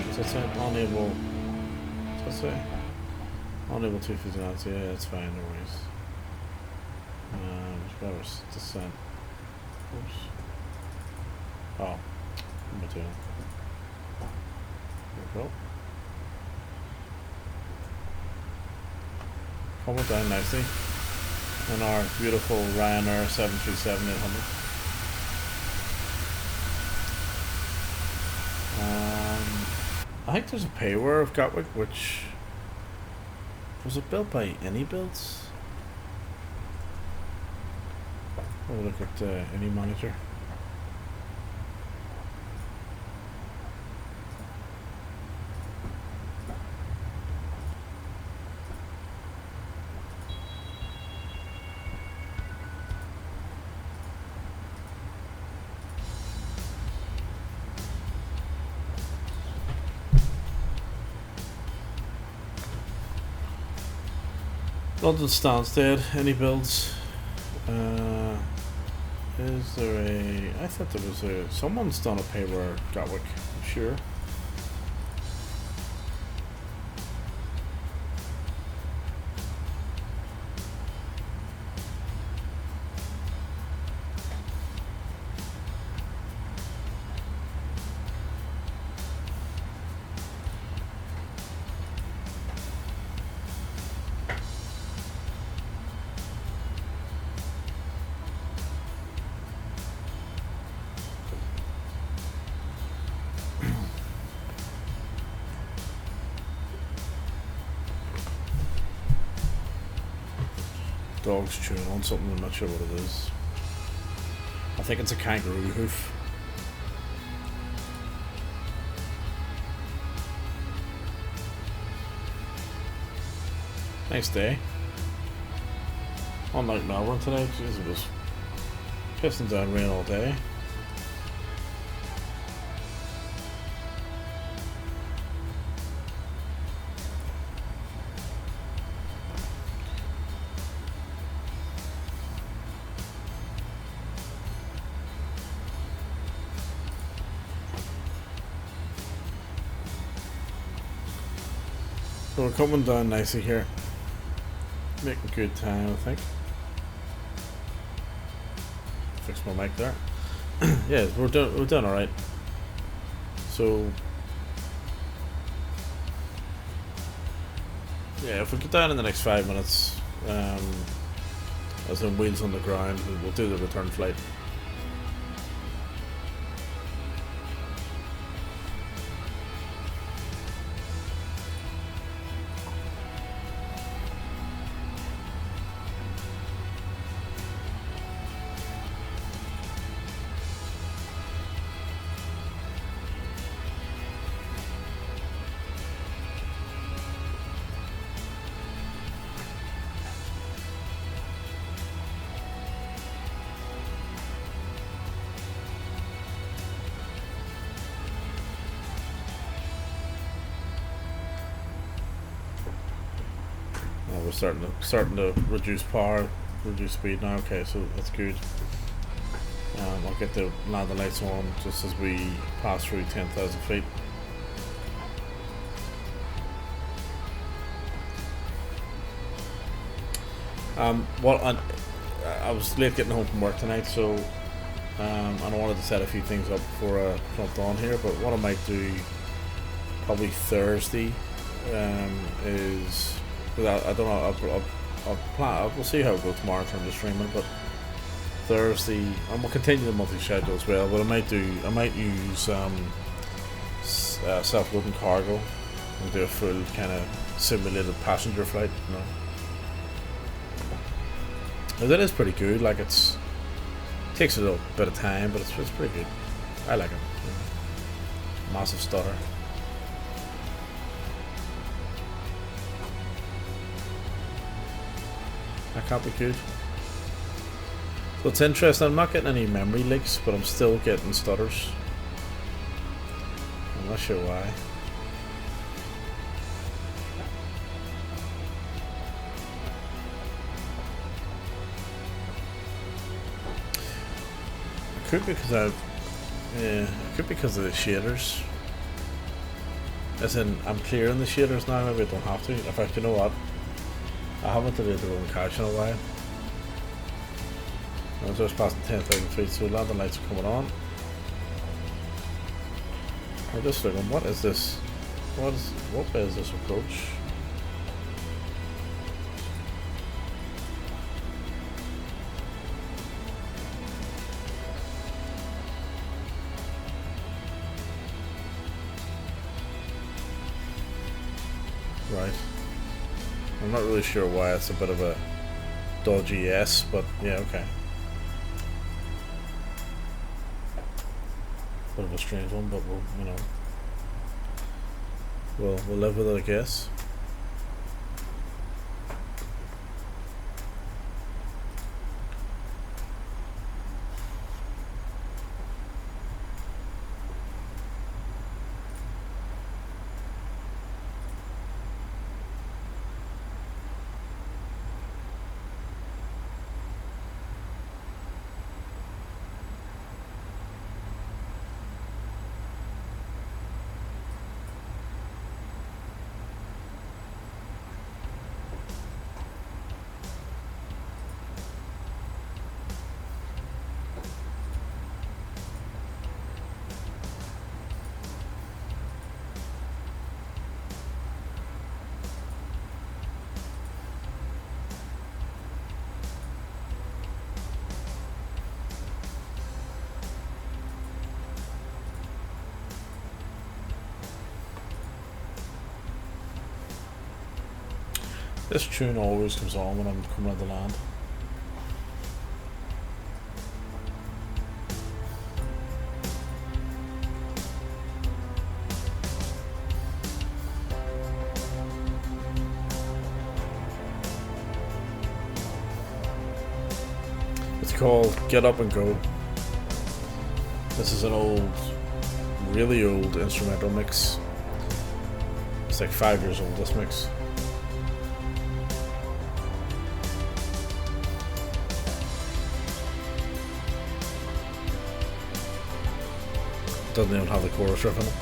What's that say? Unable... What's that say? Unable to physics, yeah, that's fine, no worries. Just grab our descent. Oops. Oh. What am I doing? There we go. Coming down nicely on our beautiful Ryanair 737-800. I think there's a payware of Gatwick, which was it built by any builds? Have a look at any manager. London Stansted, any builds? Is there a... I thought there was a... Someone's done a paper Gatwick, I'm sure. Dog's chewing on something, I'm not sure what it is. I think it's a kangaroo hoof. Nice day. Unlike Melbourne today, jeez, it was pissing down rain all day. So we're coming down nicely here. Making good time, I think. Fix my mic there. Yeah, we're doing alright. So yeah, if we get down in the next 5 minutes, as in wheels on the ground, we'll do the return flight. We're starting to reduce power, reduce speed now. Okay, so that's good. I'll get the landing lights on just as we pass through 10,000 feet. Well, I was late getting home from work tonight, so and I wanted to set a few things up before I jumped on here. But what I might do probably Thursday is. I don't know. I'll plan. We'll see how it goes tomorrow in terms of streaming. But Thursday, and we'll continue the monthly schedule as well. But I might use self-loading cargo and do a full kind of simulated passenger flight. You know, and that is pretty good. Like it takes a little bit of time, but it's pretty good. I like it. Massive stutter. That can't be good. So it's interesting, I'm not getting any memory leaks, but I'm still getting stutters. I'm not sure why. It could be because it could be because of the shaders. As in, I'm clearing the shaders now, maybe I don't have to. In fact, you know what? I haven't deleted the rolling cache in a while. I was just passing 10,000 feet, so landing lights are coming on. I'm just looking, what is this? What way is this approach? Right. I'm not really sure why it's a bit of a dodgy S, but yeah, okay. Bit of a strange one, but we'll live with it, I guess. This tune always comes on when I'm coming into land. It's called Get Up and Go. This is an old, really old instrumental mix. It's like 5 years old, this mix. Doesn't even have the chorus riff in it.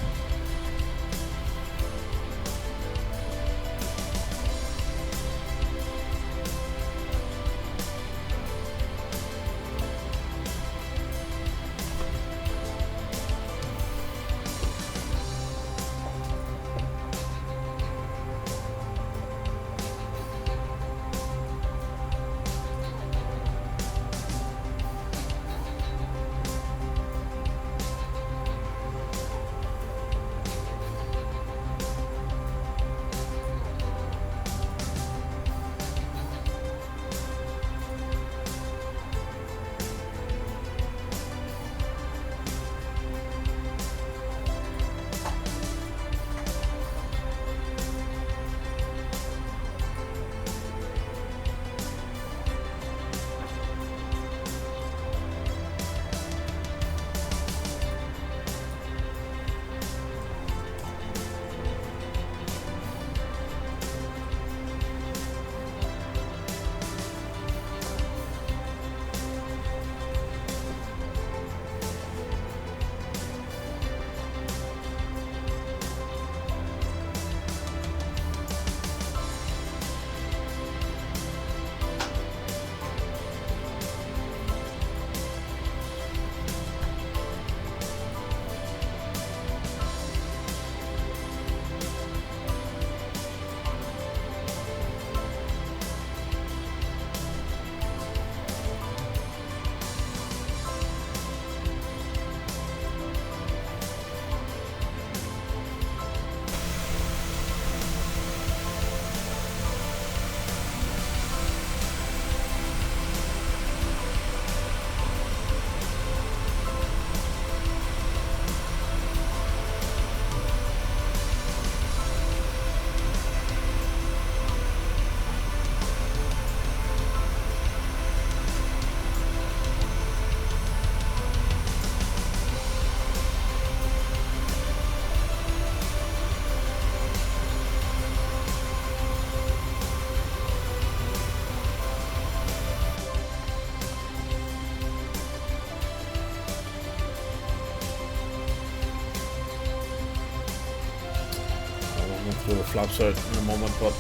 Through the flaps out in a moment, but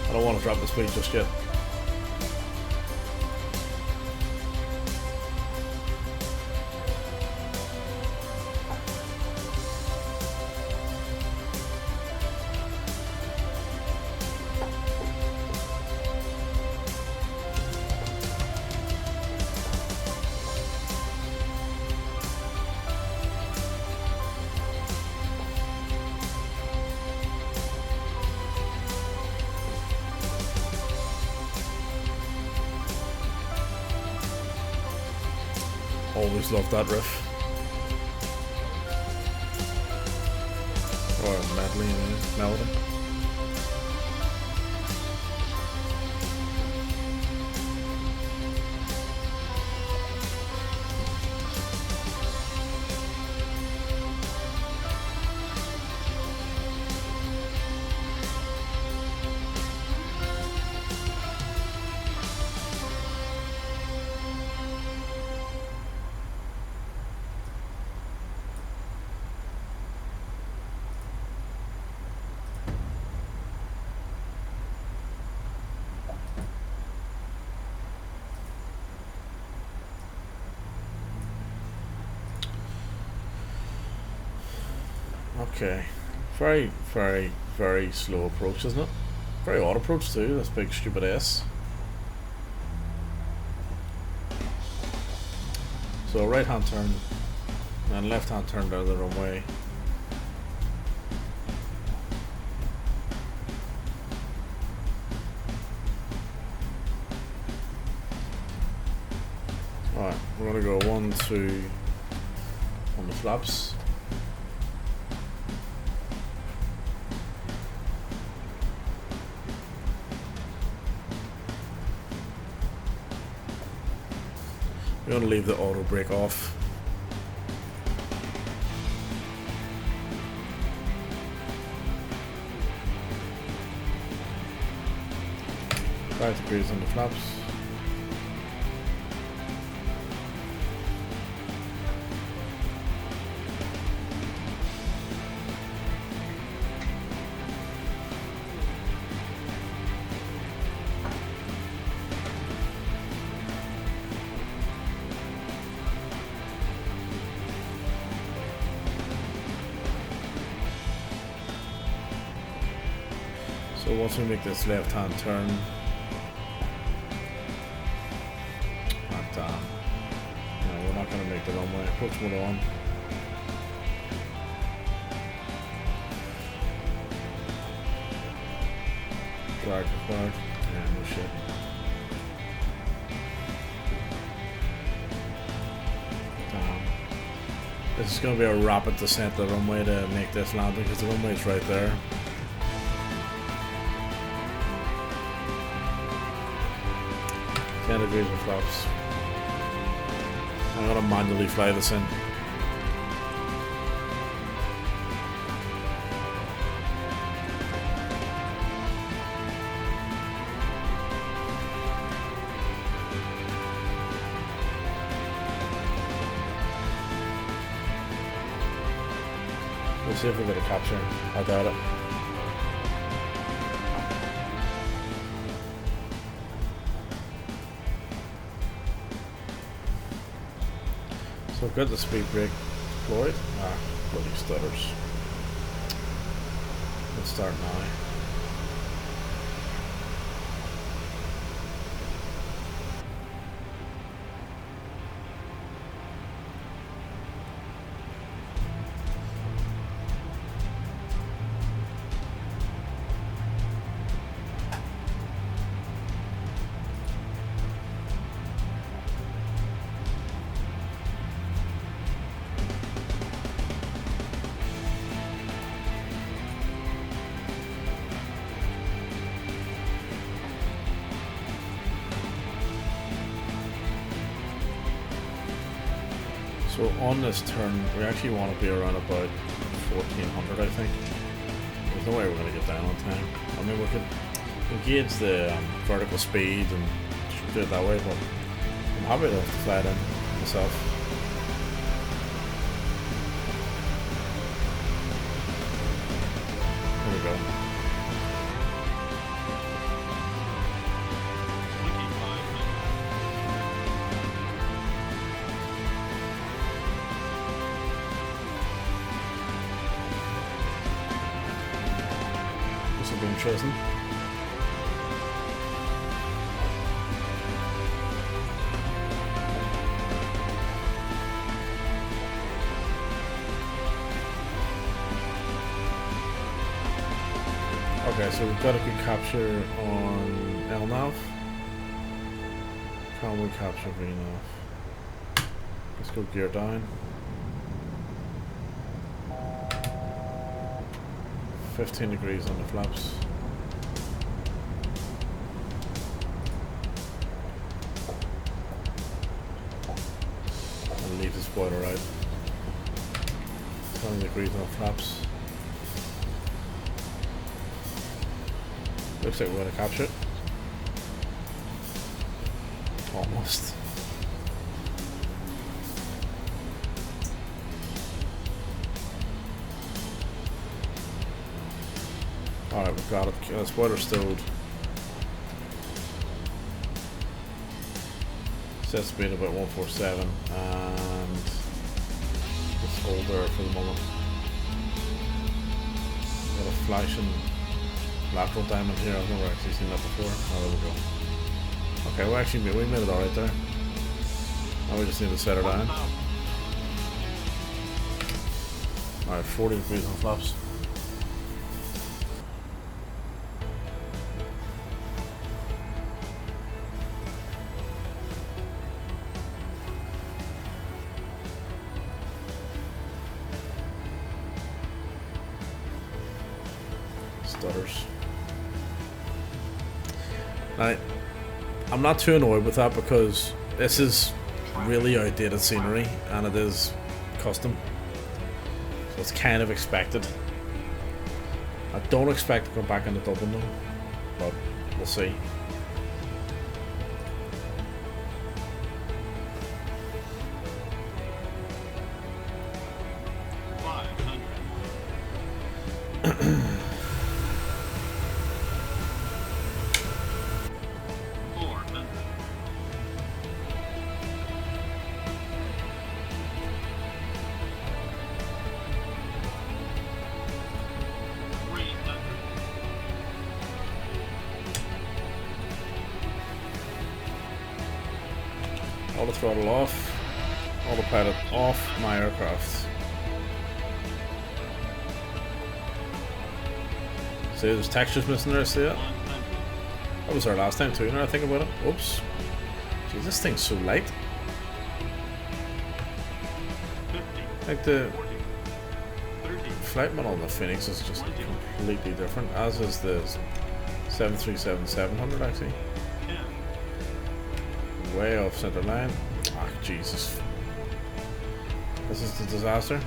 I don't want to drop the speed just yet. Always loved that riff. Or medley, melody. Okay, very, very, very slow approach, isn't it? Very odd approach too, this big stupid S. So right hand turn and left hand turn down the wrong way. we're going to go 1, 2 on the flaps. We're going to leave the auto brake off. 5 degrees on the flaps. So once we make this left hand turn, no, we're not going to make the runway. Approach mode on. Drag required. Yeah, no shit. Damn. This is going to be a rapid descent to the runway to make this landing because the runway is right there. Degrees of flaps. I'm gonna manually fly this in. We'll see if we get a capture. I doubt it. So I've got the speed brake deployed. Ah, bloody stutters. Let's start now. So on this turn, we actually want to be around about 1400, I think. There's no way we're going to get down on time. I mean, we could gauge the vertical speed and do it that way, but I'm happy to fly it in myself. There we go. This will be interesting. Okay, so we've got a good capture on LNAV. Can we capture VNAV? Let's go gear down. 15 degrees on the flaps. And leave the spoiler out. 20 degrees on the flaps. Looks like we're going to capture it. Almost. Alright, we've got it. Spoiler stowed. Set speed about 147 and just hold there for the moment. Got a flashing lateral diamond here. I've never actually seen that before. Oh, there we go. Okay, we made it alright there. Now we just need to set her down. Alright, 40 degrees on flaps. stutters. Now, I'm not too annoyed with that because this is really outdated scenery and it is custom, so it's kind of expected. I don't expect to go back into Dublin though, but we'll see. All the throttle off, autopilot off my aircraft. See, there's textures missing there, see that? That was our last time too, now I think about it. Oops. Jeez, this thing's so light. Like the flight model on the Phoenix is just completely different, as is the 737-700 actually. Way off center line. Ah, Jesus. This is the disaster.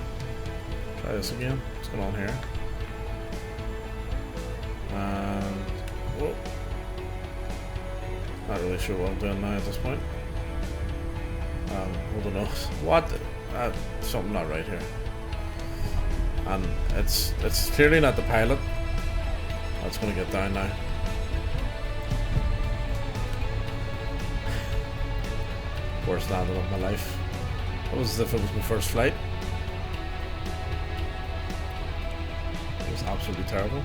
Try this again. What's going on here? And whoa. Not really sure what I'm doing now at this point. Hold on. What? Something not right here. And it's clearly not the pilot. That's gonna get down now. Worst landing of my life. It was as if it was my first flight. It was absolutely terrible.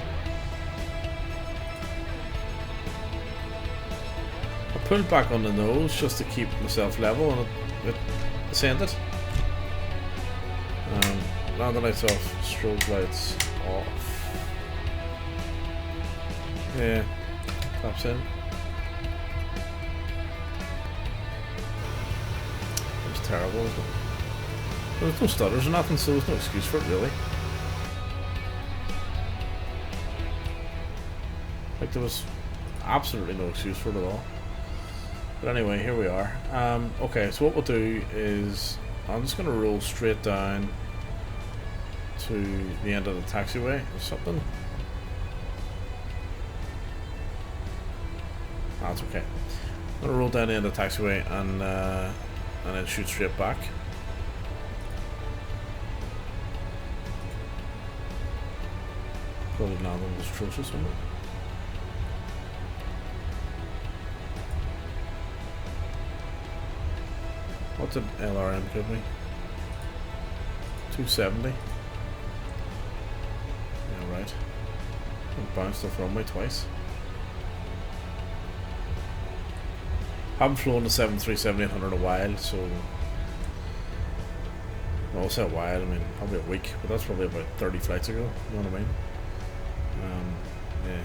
I pulled back on the nose just to keep myself level and it ascended. Landing lights off, strobe lights off. Yeah, flaps in. Terrible. There was no stutters or nothing, so there's no excuse for it really. Like there was absolutely no excuse for it at all. But anyway, here we are. Okay, so what we'll do is I'm just going to roll straight down to the end of the taxiway or something. That's okay. I'm going to roll down the end of the taxiway and then shoot straight back. Probably landing was atrocious, wasn't it? What did LRM give me? 270. Yeah, right. It bounced off runway twice. Haven't flown the 737-800 in a while, so well, I'll say a while, I mean probably a week, but that's probably about 30 flights ago, you know what I mean? Yeah.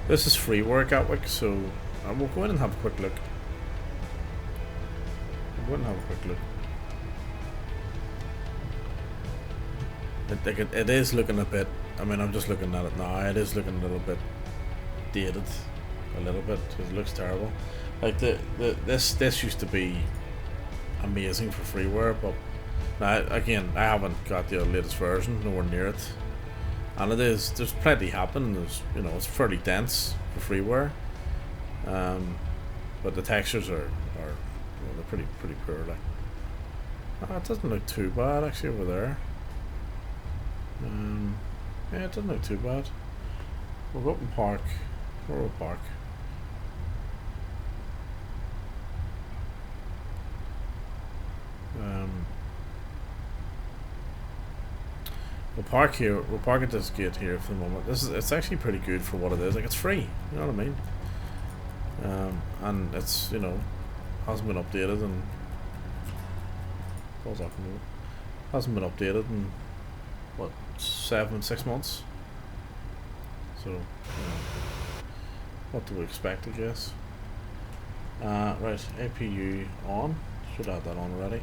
This is freeware at Gatwick, so we'll go in and have a quick look. It is looking a bit, I mean I'm just looking at it now, it is looking a little bit dated, a little bit, because it looks terrible. Like this used to be amazing for freeware, but now again I haven't got the latest version, nowhere near it, and there's plenty happening. There's, you know, it's fairly dense for freeware, but the textures are well, they're pretty poor. Like, it doesn't look too bad actually over there. Yeah, it doesn't look too bad. We'll go up and park. Where will we park? We'll park here. We'll park at this gate here for the moment. It's actually pretty good for what it is. Like, it's free. You know what I mean? And it's, you know, hasn't been updated and hasn't been updated in what, 6 months. So, you know, what do we expect, I guess? Right, APU on. Should add that on already.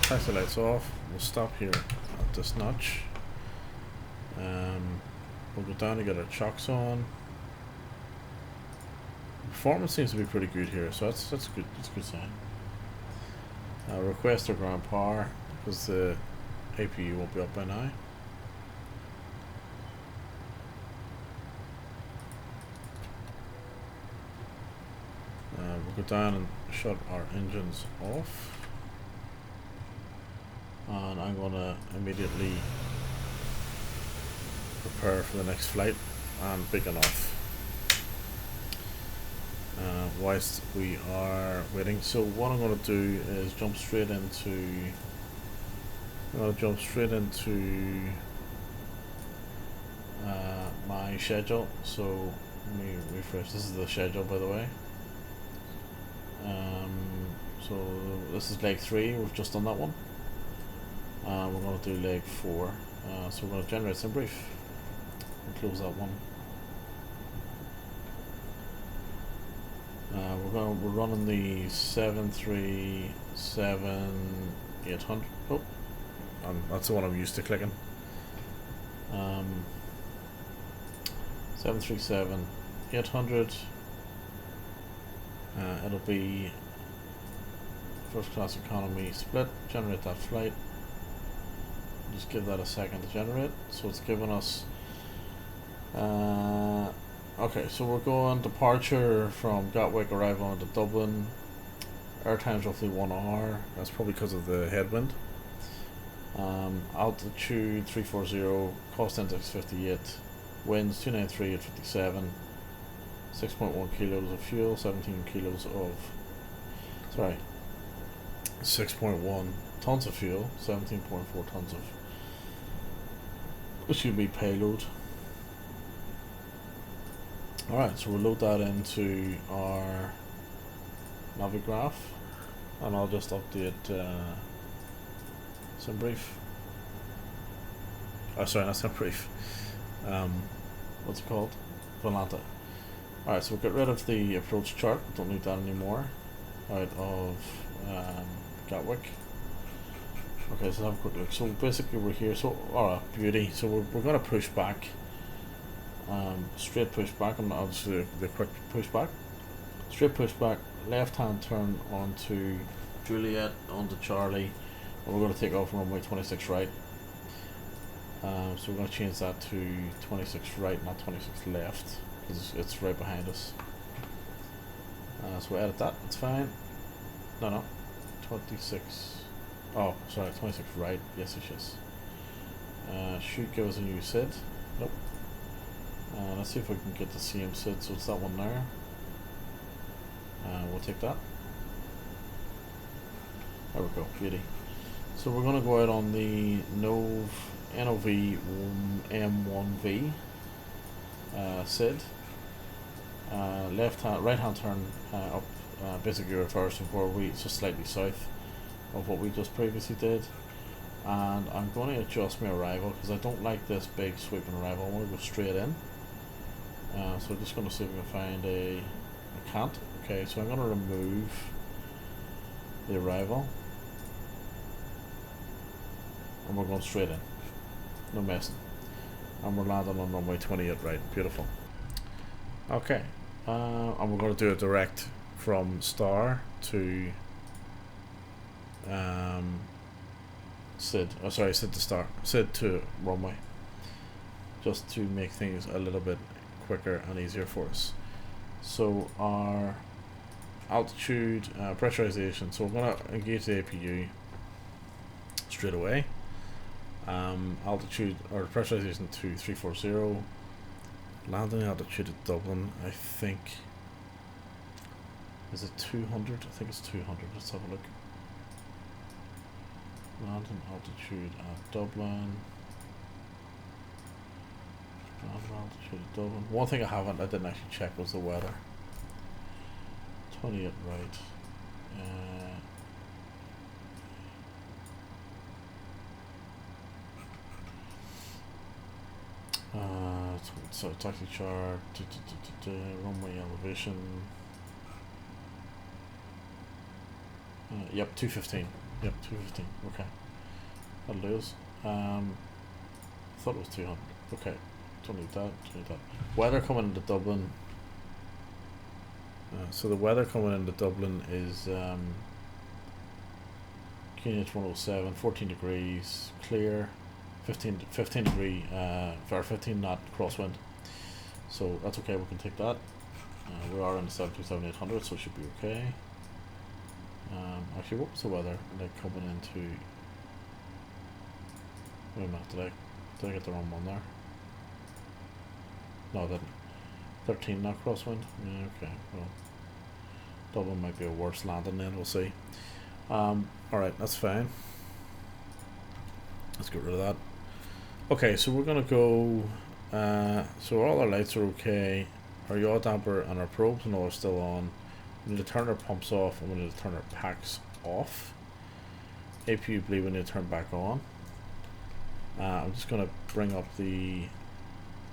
Taxi lights off. We'll stop here at this notch. We'll go down and get our chocks on. Performance seems to be pretty good here, so that's good. That's a good sign. Request our ground power because the APU won't be up by now. We'll go down and shut our engines off, and I'm gonna immediately prepare for the next flight and beacon off. Whilst we are waiting, so what I'm going to do is jump straight into. My schedule. So let me refresh. This is the schedule, by the way. So this is leg 3. We've just done that one. We're going to do leg 4. So we're going to generate some brief and close that one. We're running the 737-800. Oh, that's the one I'm used to clicking. 737-800. It'll be first class economy split. Generate that flight. Just give that a second to generate. So it's giving us. Okay, so we're going departure from Gatwick, arrival into Dublin. Airtime's roughly 1 hour. That's probably because of the headwind. Altitude 340, cost index 58, winds 293 at 57, 6.1 kilos of fuel, 17 kilos of. Sorry, 6.1 tons of fuel, 17.4 tons of. This should be payload. Alright, so we'll load that into our Navigraph, and I'll just update some brief. Oh, sorry, not some brief. What's it called? Volanta. Alright, so we'll get rid of the approach chart. Don't need that anymore. Out of Gatwick. Okay, so let's have a quick look. So basically we're here. So, alright, beauty. So we're going to push back. Straight push back. I'll just do the quick push back. Straight push back. Left hand turn onto Juliet, onto Charlie. And we're going to take off runway 26 right. So we're going to change that to 26 right, not 26 left, because it's right behind us. So we'll edit that. It's fine. No. 26. Oh, sorry, 26 right. Yes, yes. Should give us a new SID. Nope. Let's see if we can get the same SID. So it's that one there. We'll take that. There we go. Beauty. So we're going to go out on the NOV M1V SID. Right hand turn up, basically reversing forward, so slightly south of what we just previously did. And I'm going to adjust my arrival because I don't like this big sweeping arrival. I want to go straight in. So I'm just going to see if we can find I can't. Okay, so I'm going to remove the arrival. And we're going straight in. No messing. And we're landing on runway 28 right. Beautiful. Okay. And we're going to do a direct from star to SID. Oh, sorry, SID to star. SID to runway. Just to make things a little bit quicker and easier for us. So our altitude, pressurization. So we're going to engage the APU straight away. Altitude or pressurization to 340. Landing altitude at Dublin, I think. Is it 200? I think it's 200. Let's have a look. Landing altitude at Dublin. Landing altitude at Dublin. One thing I didn't actually check was the weather. 28 right. So taxi chart, runway elevation. Yep, 215. Yep, 215. Okay, that'll do us. I thought it was 200. Okay, don't need that. Don't need that. Weather coming into Dublin. So the weather coming into Dublin is QNH 107, 14 degrees, clear, 15 degree, or 15 knot crosswind. So that's okay, we can take that. We are in the 727-800, so it should be okay. Actually, what was the weather like coming into? Wait a minute, did I get the wrong one there? No, I didn't. 13 knot crosswind. Yeah, okay. Well, Dublin might be a worse landing then. We'll see. All right, that's fine. Let's get rid of that. Okay, so we're gonna go. So all our lights are okay. Our yaw damper and our probes and all are still on. We need to turn our pumps off and we need to turn our packs off. APU bleed we need to turn back on. I'm just going to bring up the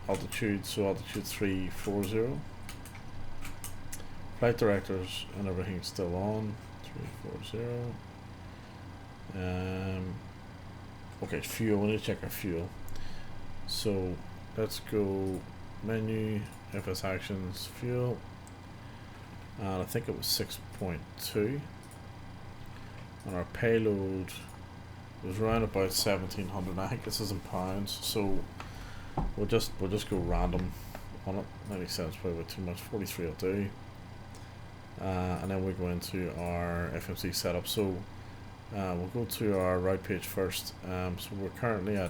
altitude, so altitude 340. Flight directors and everything's still on. 340. Okay, fuel, we need to check our fuel. So let's go menu, FS actions, fuel. And I think it was 6.2. And our payload was around about 1700. I think this is in pounds, so we'll just go random on it. 90 cents probably too much. 43 will do. And then we go into our FMC setup. So we'll go to our route page first. So we're currently at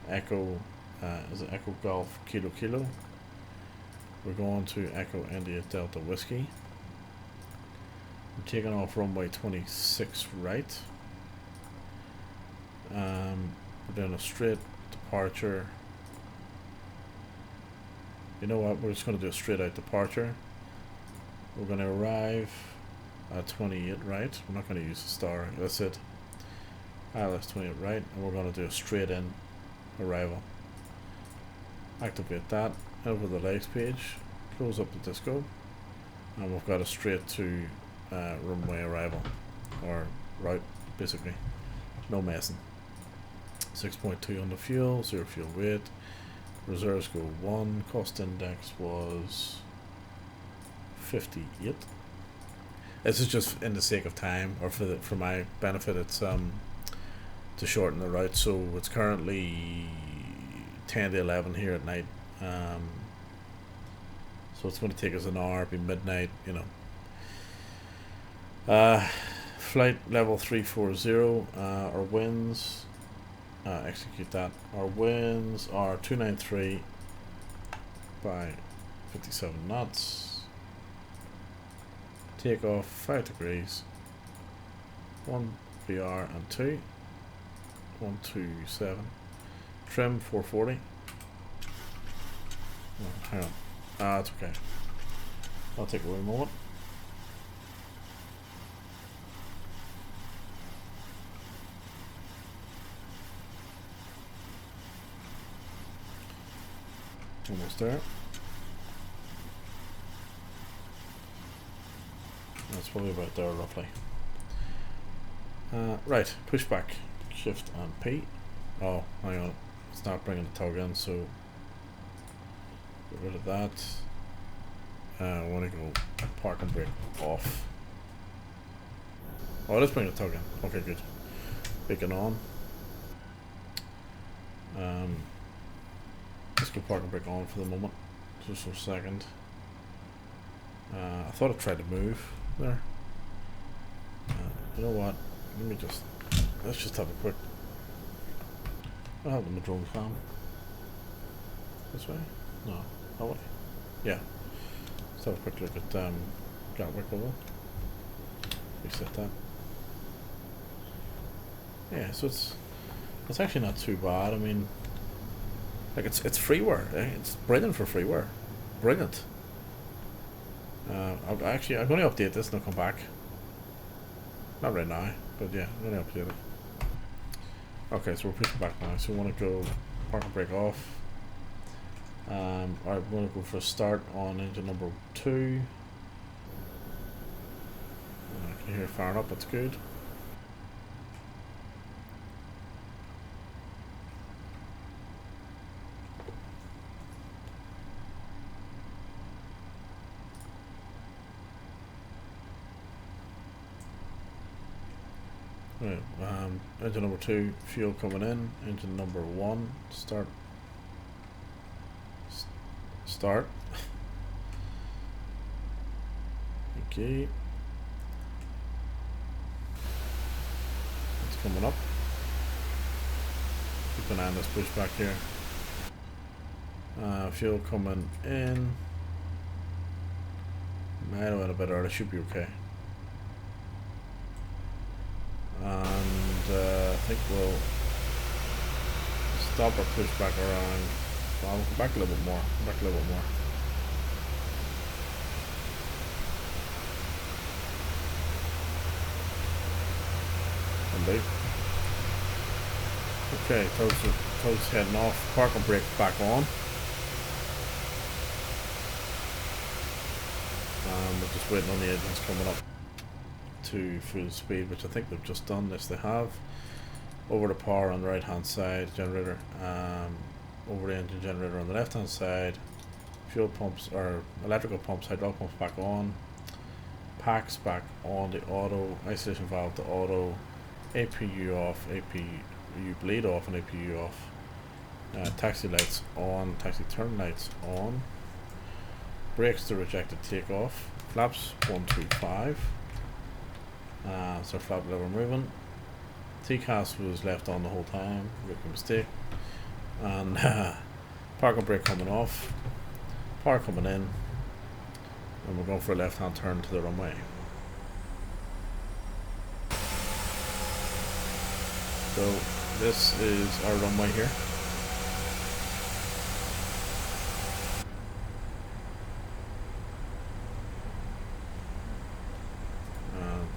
Echo. Is it Echo Golf Kilo Kilo? We're going to Echo India Delta Whiskey. We're taking off runway 26 right. We're doing a straight departure. You know what? We're just going to do a straight out departure. We're going to arrive at 28 right. We're not going to use the star. That's it. That's 28 right, and we're going to do a straight in arrival. Activate that. Over the legs page, close up the disco, and we've got a straight to runway arrival, or route basically, no messing. 6.2 on the fuel, 0 fuel weight, reserves go 1, cost index was 58. This is just in the sake of time, or for my benefit. It's to shorten the route, so it's currently 10 to 11 here at night. So it's going to take us an hour, be midnight, you know. Flight level 340, our winds, execute that. Our winds are 293 by 57 knots. Take off 5 degrees, 1 VR and 2, 127, trim 440. Oh, hang on. It's okay. I'll take a wee moment. Almost there. That's probably about there roughly. Right, push back, shift and P. Oh, hang on. It's not bringing the tug in, so get rid of that. I want to go park and brake off. Oh, let's bring the tug in. Okay, good. Beacon on. Let's go park and brake on for the moment. Just for a second. I thought I tried to move there. You know what? Let's just have a quick. I'll have the drone cam. This way? No. That way? Yeah. Let's have a quick look at Gatwick level. Reset that. Yeah, so it's actually not too bad. I mean, like it's freeware. It's brilliant for freeware. Brilliant. I'm going to update this and I'll come back. Not right now, but yeah, I'm going to update it. Okay, so we're pushing back now. So we want to go park and brake off. Alright, we're going to go for a start on engine number 2. I can hear it firing up, that's good. Right, engine number 2, fuel coming in. Engine number 1, start. Start. Okay. It's coming up. Keep an eye on this pushback here. Fuel coming in. Might have went a bit early, should be okay. And I think we'll stop our pushback around. Well, we'll go back a little bit more. Back a little bit more. Okay, toes heading off. Parking brake back on. We're just waiting on the engines coming up to full speed, which I think they've just done. Yes, they have. Over the power on the right hand side, generator. Over the engine generator on the left hand side. Fuel pumps or electrical pumps, hydraulic pumps back on. Packs back on the auto. Isolation valve to auto. APU off. APU bleed off and APU off. Taxi lights on. Taxi turn lights on. Brakes to rejected takeoff. Flaps 1, 2, 5. So flap lever moving. TCAS was left on the whole time. Rookie mistake. And parking brake coming off. Power coming in. And we're going for a left hand turn to the runway. So this is our runway here.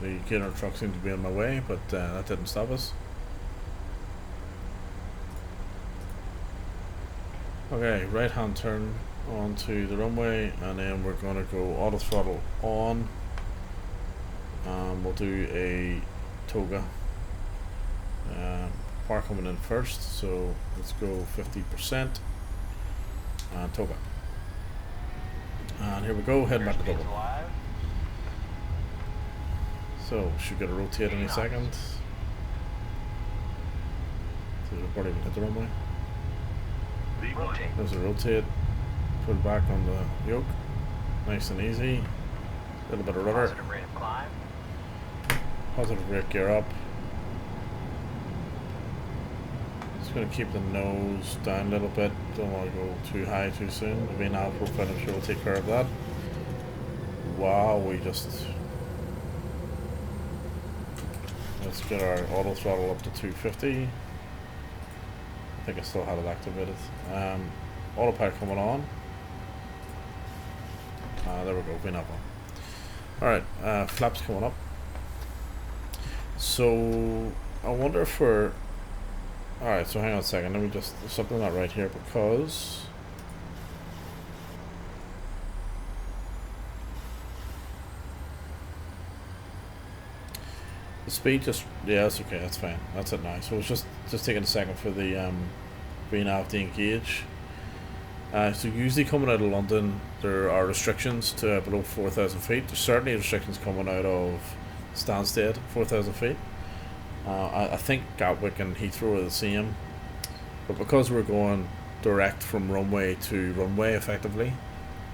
The Gator truck seemed to be on my way, but that didn't stop us. Okay, right hand turn onto the runway, and then we're going to go auto throttle on. We'll do a toga. Power coming in first, so let's go 50% and toga. And here we go, heading back to Dublin. So, should get a rotate any second. So we'll probably hit the runway. There's a rotate. Pull back on the yoke. Nice and easy. A little bit of rudder. Positive rate of climb. Positive rate gear up. Just going to keep the nose down a little bit. Don't want to go too high too soon. The main alpha profile, I'm sure will take care of that. Wow, we just... Let's get our auto throttle up to 250. I think I still had it activated. Autopilot coming on. There we go, VNAV on. Alright, flaps coming up. So, I wonder if we're... Alright, so hang on a second, let me just... There's something not right here, because... The speed just... Yeah, that's okay, that's fine. That's it now. So it's just taking a second for the VNAV to engage. So usually coming out of London, there are restrictions to below 4,000 feet. There's certainly restrictions coming out of Stansted, 4,000 feet. I think Gatwick and Heathrow are the same. But because we're going direct from runway to runway, effectively,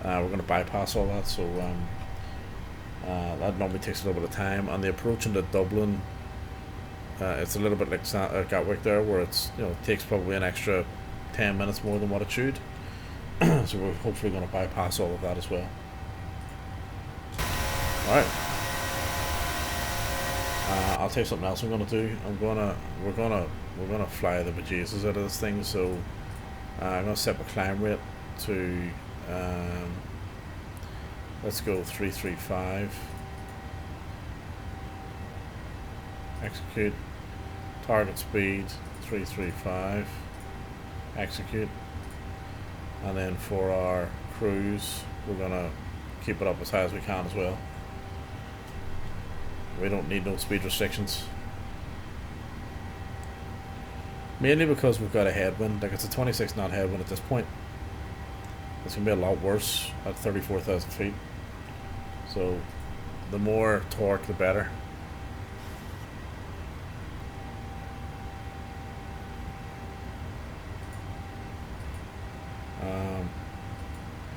we're going to bypass all that. So that normally takes a little bit of time. And the approach into Dublin, it's a little bit like Gatwick there, where it's, you know, it takes probably an extra 10 minutes more than what it should. So we're hopefully going to bypass all of that as well. Alright. I'll tell you something else I'm going to do. We're gonna fly the bejesus out of this thing. So I'm going to set my climb rate to let's go 335. Execute. Target speed 335. Execute. And then for our cruise, we're gonna keep it up as high as we can as well. We don't need no speed restrictions. Mainly because we've got a headwind. Like, it's a 26 knot headwind at this point. It's gonna be a lot worse at 34,000 feet. So the more torque, the better.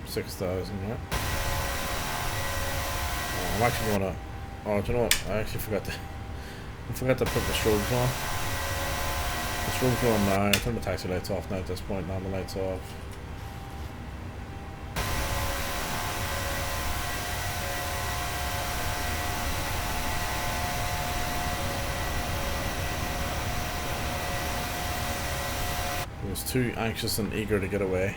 6,000, right? I'm actually gonna. Oh, do you know what? I actually forgot to. I forgot to put the strobes on. The strobes are on now. I turn the taxi lights off now at this point. Now the lights off. I was too anxious and eager to get away.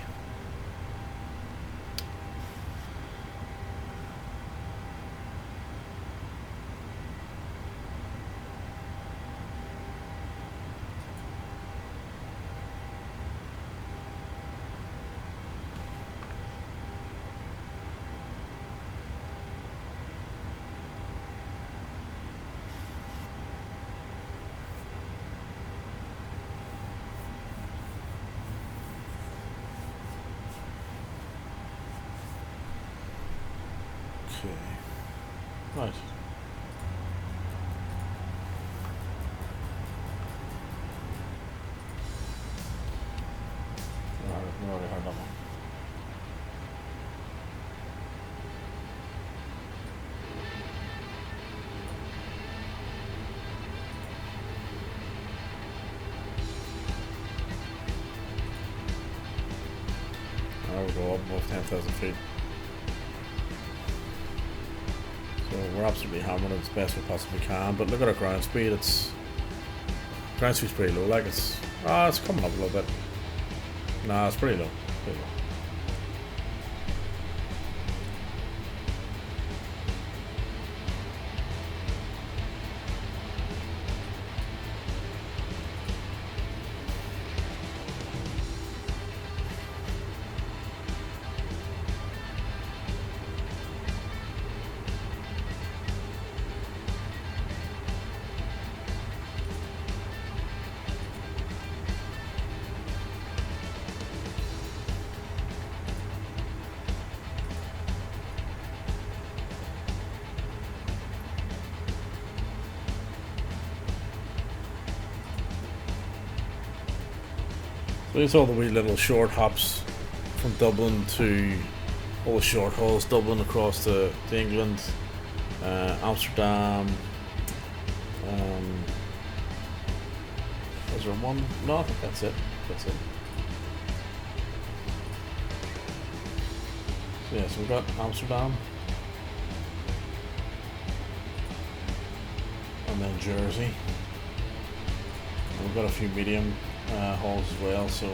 Okay. Right. I've already heard that one. Now we'll go up above 10,000 feet. So we're absolutely hammering it as best we possibly can, but look at our ground speed. Ground speed's pretty low. Like it's coming up a little bit. Nah, it's pretty low. Pretty low. So these are all the wee little short hops from Dublin to all the short hauls, Dublin across to England, Amsterdam. Is there one? No, I think that's it. That's it. So yeah, so we've got Amsterdam. And then Jersey. And we've got a few medium hauls as well, so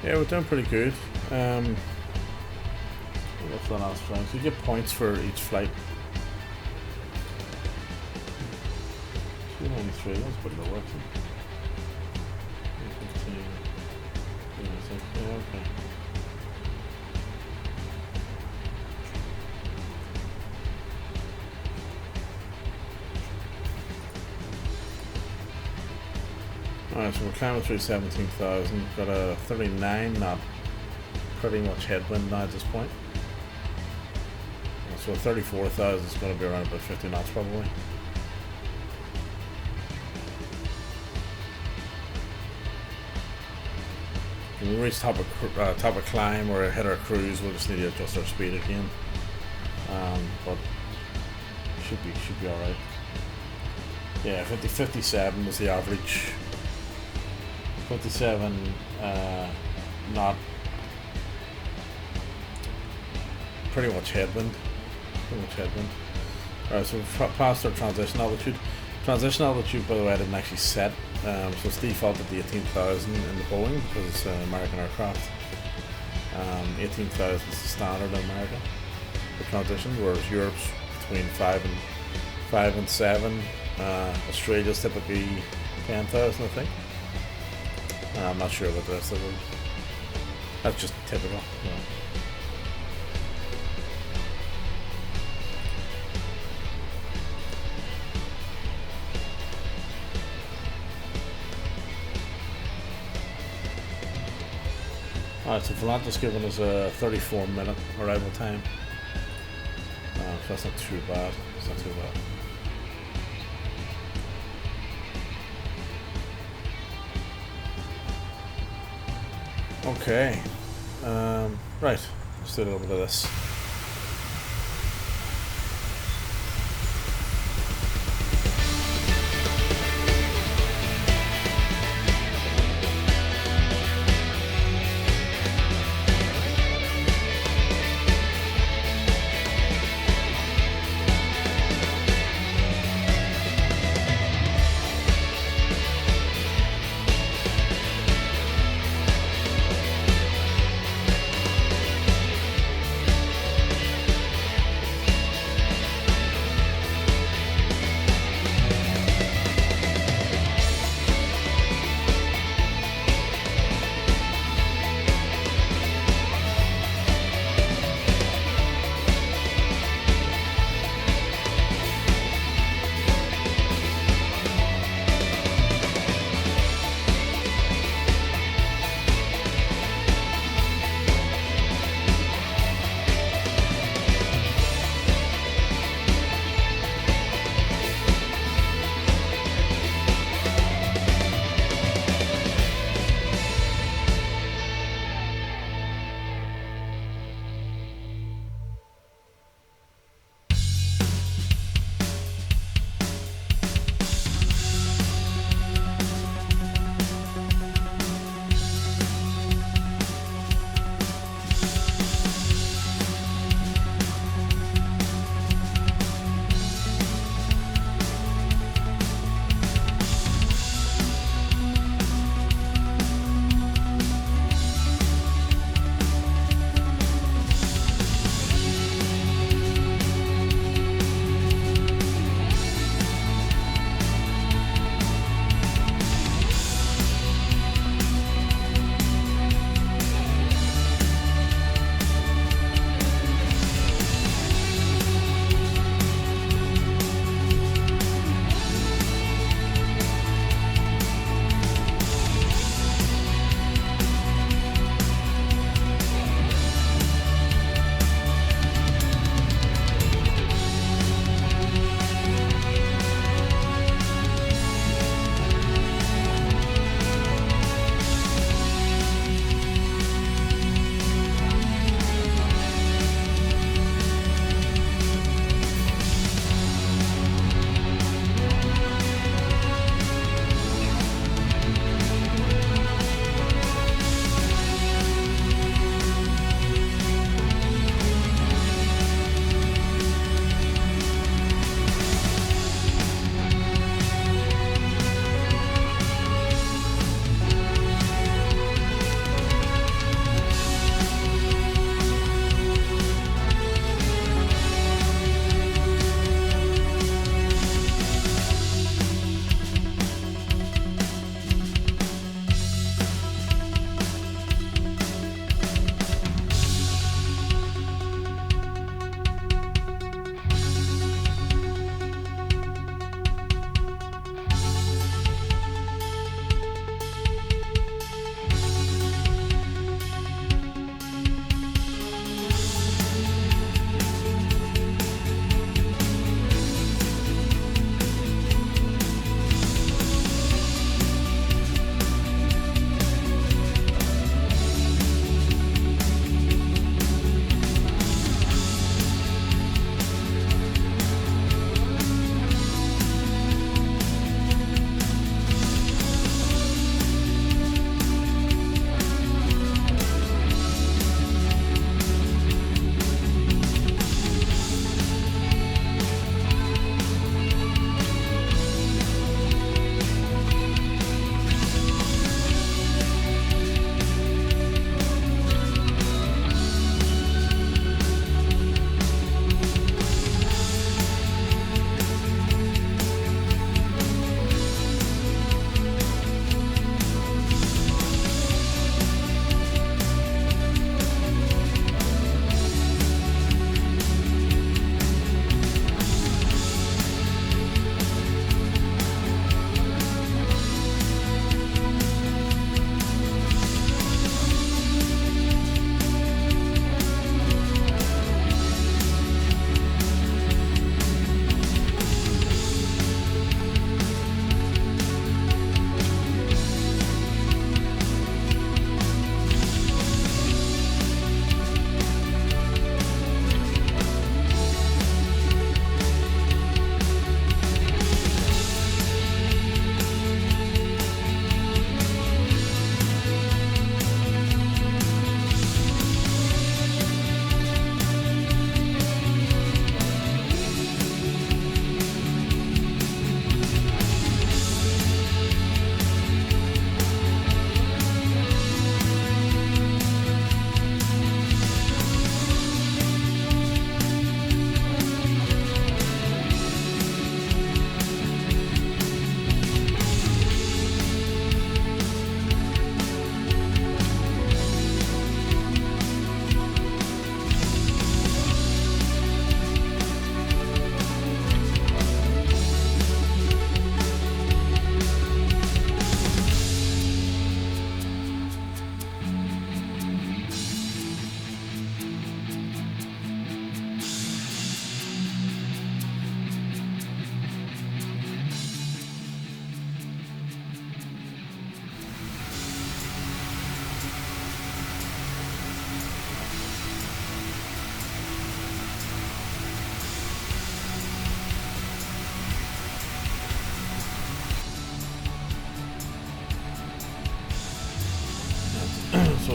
yeah, we're doing pretty good. What's the last flight? So you get points for each flight. 293, that's pretty low actually. 215, 296, yeah, okay. Alright, so we're climbing through 17,000, got a 39 knot, pretty much headwind now at this point. So 34,000 is going to be around about 50 knots probably. When we reach top of climb or hit our cruise, we'll just need to adjust our speed again. But should be alright. Yeah, 57 was the average. 57 knot, pretty much headwind. Alright, so we've passed our transition altitude. Transition altitude, by the way, I didn't actually set, so it's default at the 18,000 in the Boeing because it's an American aircraft. 18,000 is the standard in America for transition, whereas Europe's between 5 and 7. Australia's typically 10,000, I think. I'm not sure about the rest of the world. That's just typical. Alright, so Volanta's giving us a 34-minute arrival time. So that's not too bad. It's not too bad. Okay. Right. Let's do a little bit of this.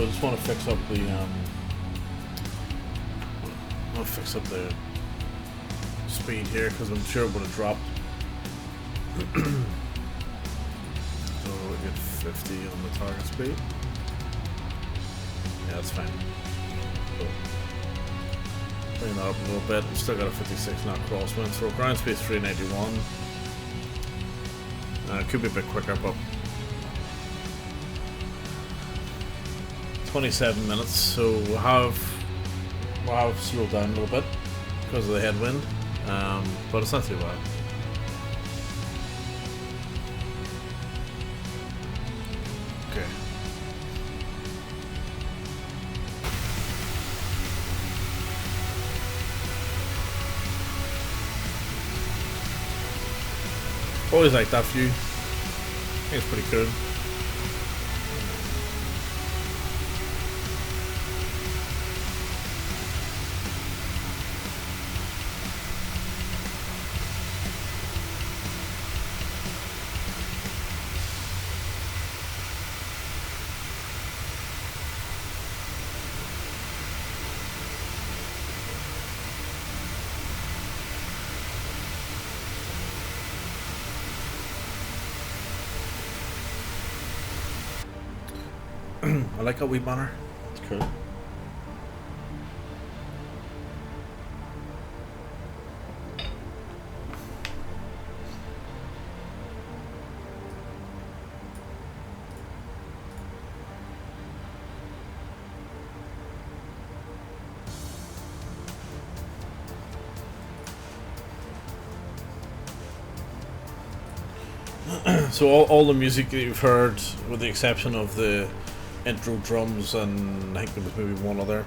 I just want to fix up the speed here because I'm sure it would have dropped. So we get 50 on the target speed. Yeah, that's fine. Cool. Bring that up a little bit. We've still got a 56 knot crosswind. So ground speed 391. It could be a bit quicker, but 27 minutes. So we'll have slowed down a little bit because of the headwind, but it's not too bad. Okay. Always like that view. I think it's pretty cool. I like a wee banner. It's cool. So all the music that you've heard, with the exception of the intro drums and I think there was maybe one other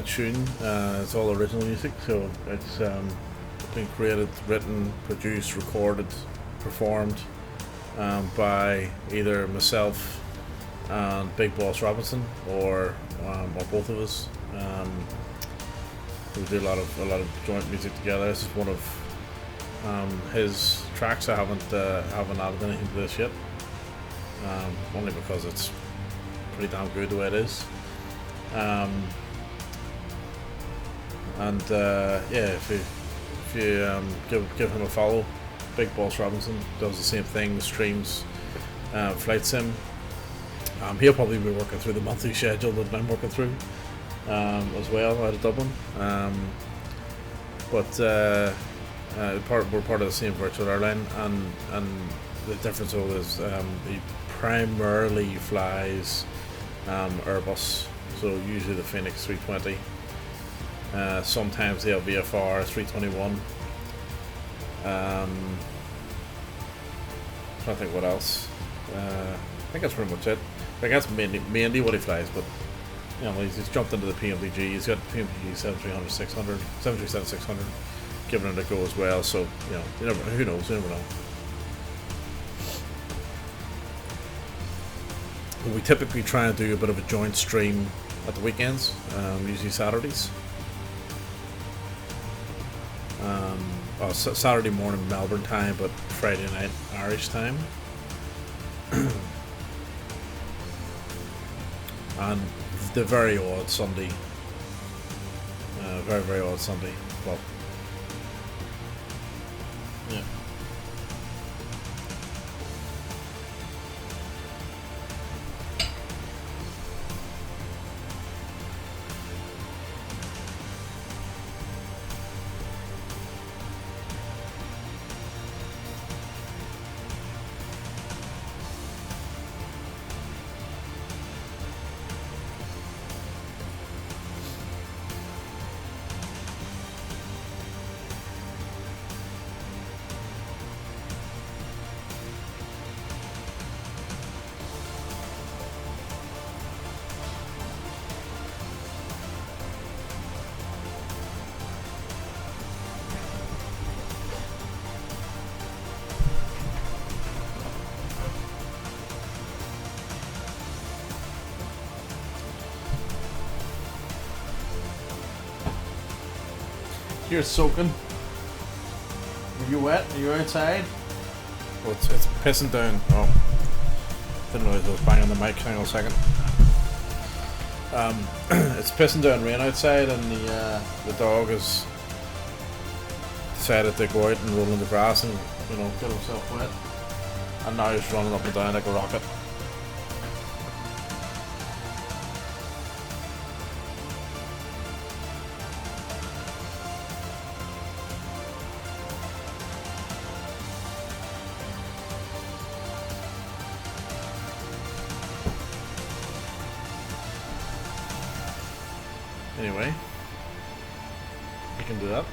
tune, it's all original music, so it's been created, written, produced, recorded, performed by either myself and Big Boss Robinson or both of us. We do a lot of joint music together. This is one of his tracks. I haven't added anything to this yet, only because it's pretty damn good the way it is. Yeah, if you give him a follow, Big Boss Robinson does the same thing, streams flight sim. He'll probably be working through the monthly schedule that I'm working through as well out of Dublin. We're part of the same virtual airline, and the difference is he primarily flies Airbus, so usually the Phoenix 320, sometimes the VFR 321. Trying to think what else. I think that's pretty much it. I guess mainly what he flies, but you know, he's jumped into the PMDG. He's got PMDG 737 600, 737 600, giving it a go as well. So you know, who knows? You never know. We typically try and do a bit of a joint stream at the weekends, usually Saturdays. Saturday morning Melbourne time, but Friday night Irish time. And the very odd Sunday. Very odd Sunday. Well, yeah. You're soaking. Are you wet? Are you outside? Oh, it's pissing down. Oh, didn't realize I was banging the mic. Hang on a second. It's pissing down rain outside, and the dog has decided to go out and roll in the grass and get himself wet. And now he's running up and down like a rocket. Anyway, we can do that.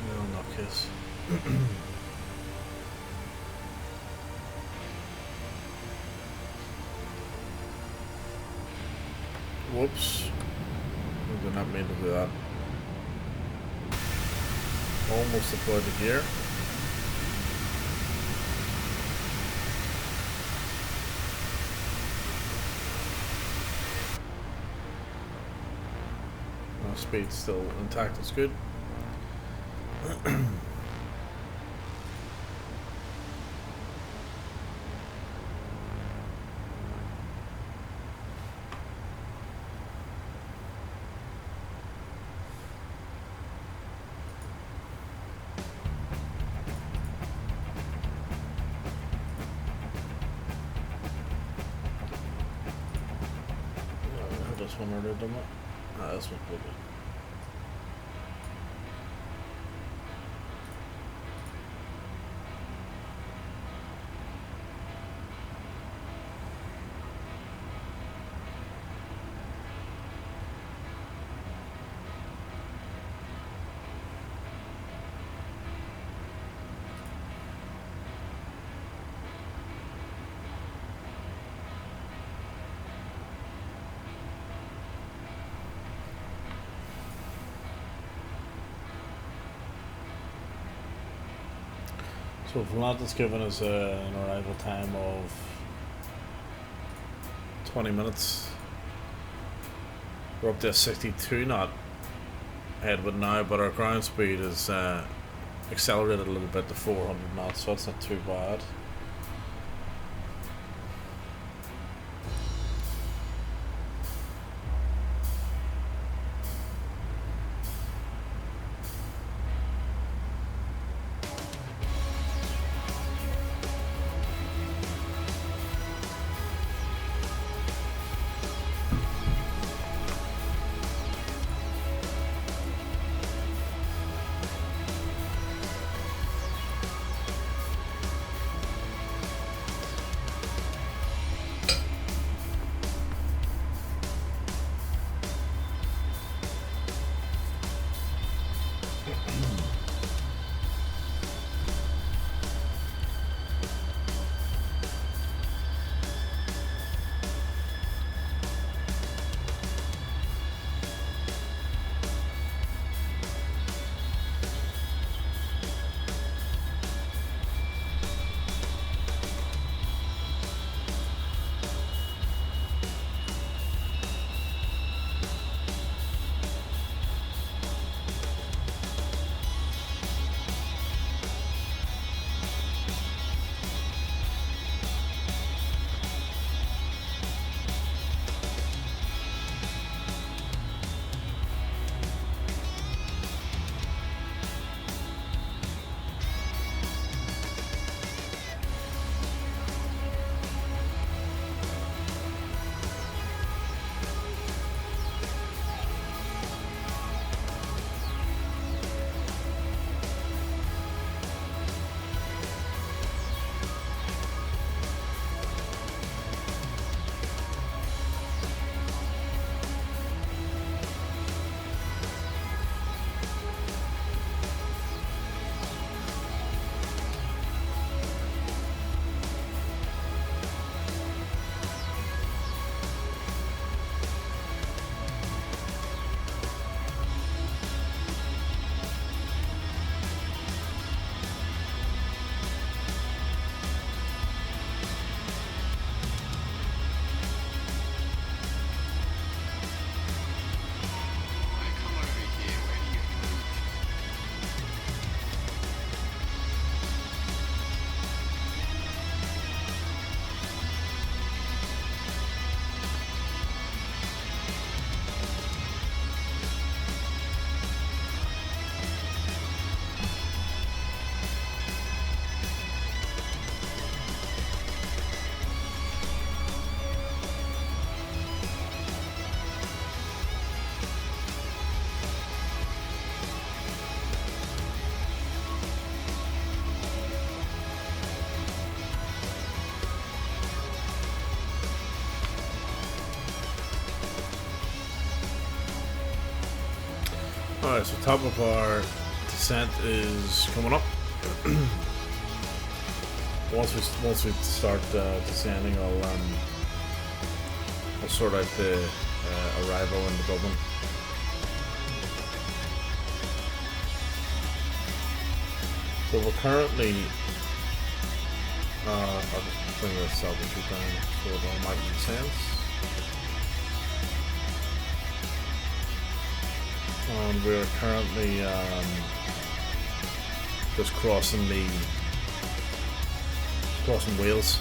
No, not kiss. Whoops. I did not mean to do that. Almost deployed the gear. Speed's still intact, it's good. This one earlier, didn't it? Ah, this one's pretty good. So Volanta's given us an arrival time of 20 minutes. We're up to a 62 knot headwind now, but our ground speed is accelerated a little bit to 400 knots, so that's not too bad. Alright, so top of our descent is coming up. Once we start descending, I'll sort out the arrival in Dublin. So we're currently I'll just bring this altitude down so it all might make sense. And we're currently just crossing Wales.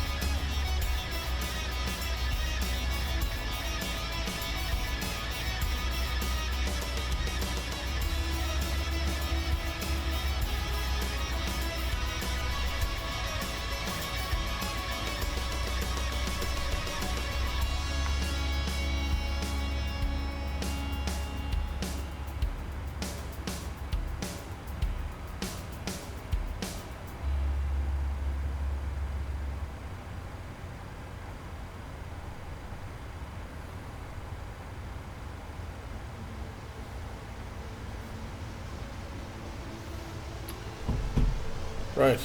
Right,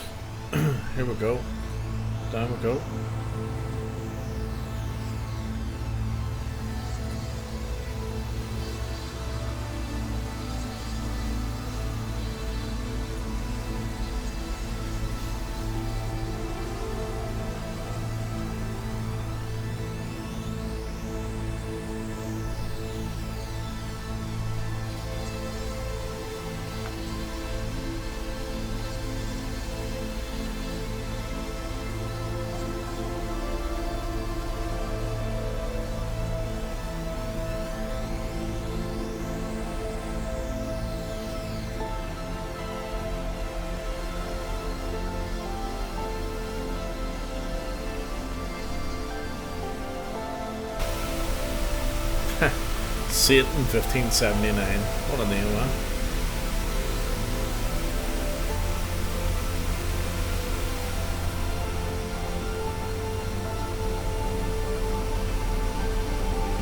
here we go, down we go. Satan 1579. What a name, man.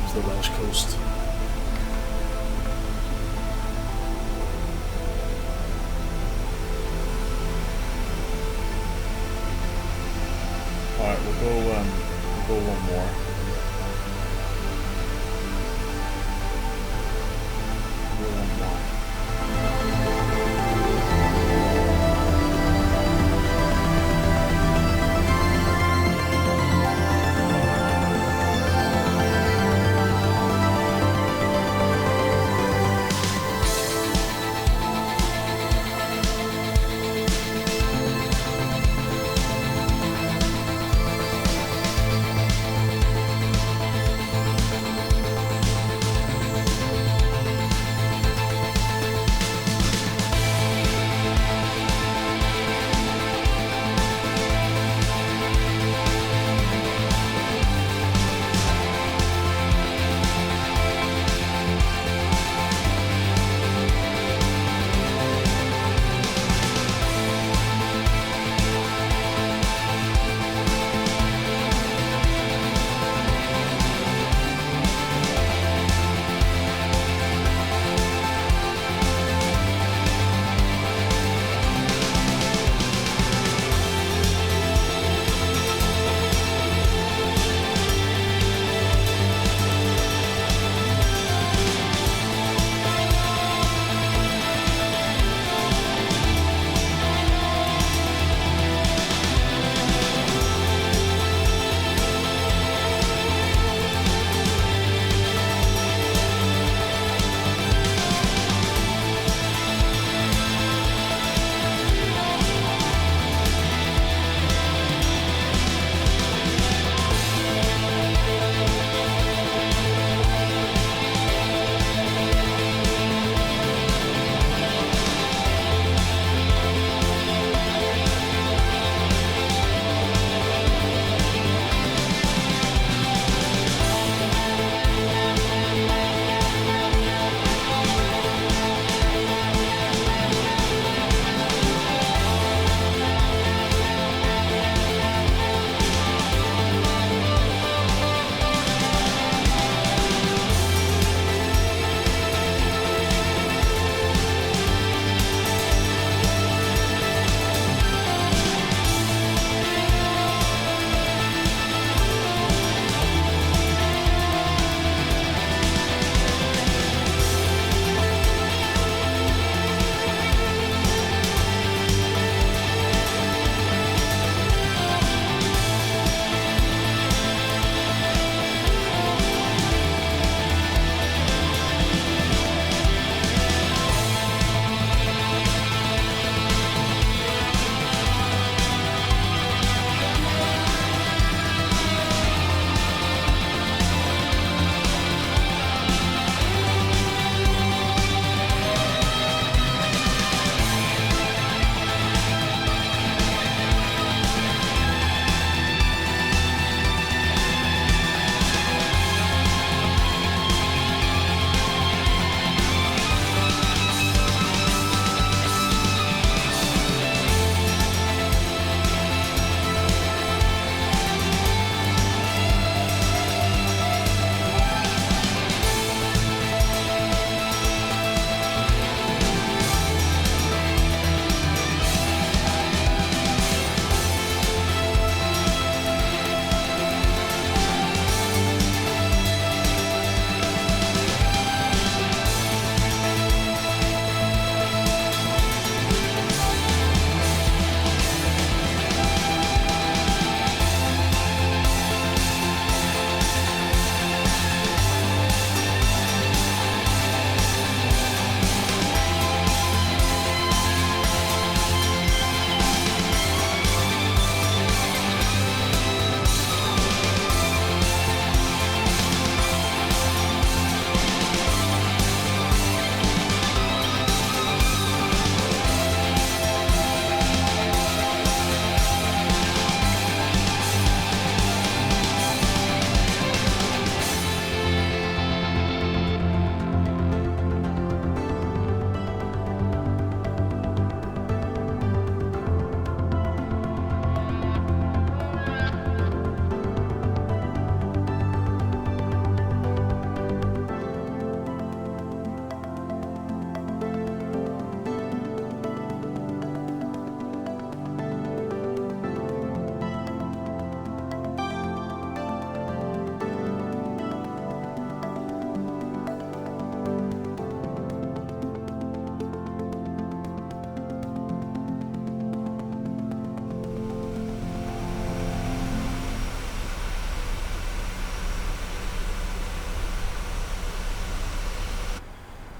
It's the Welsh coast. Alright, we'll go one more.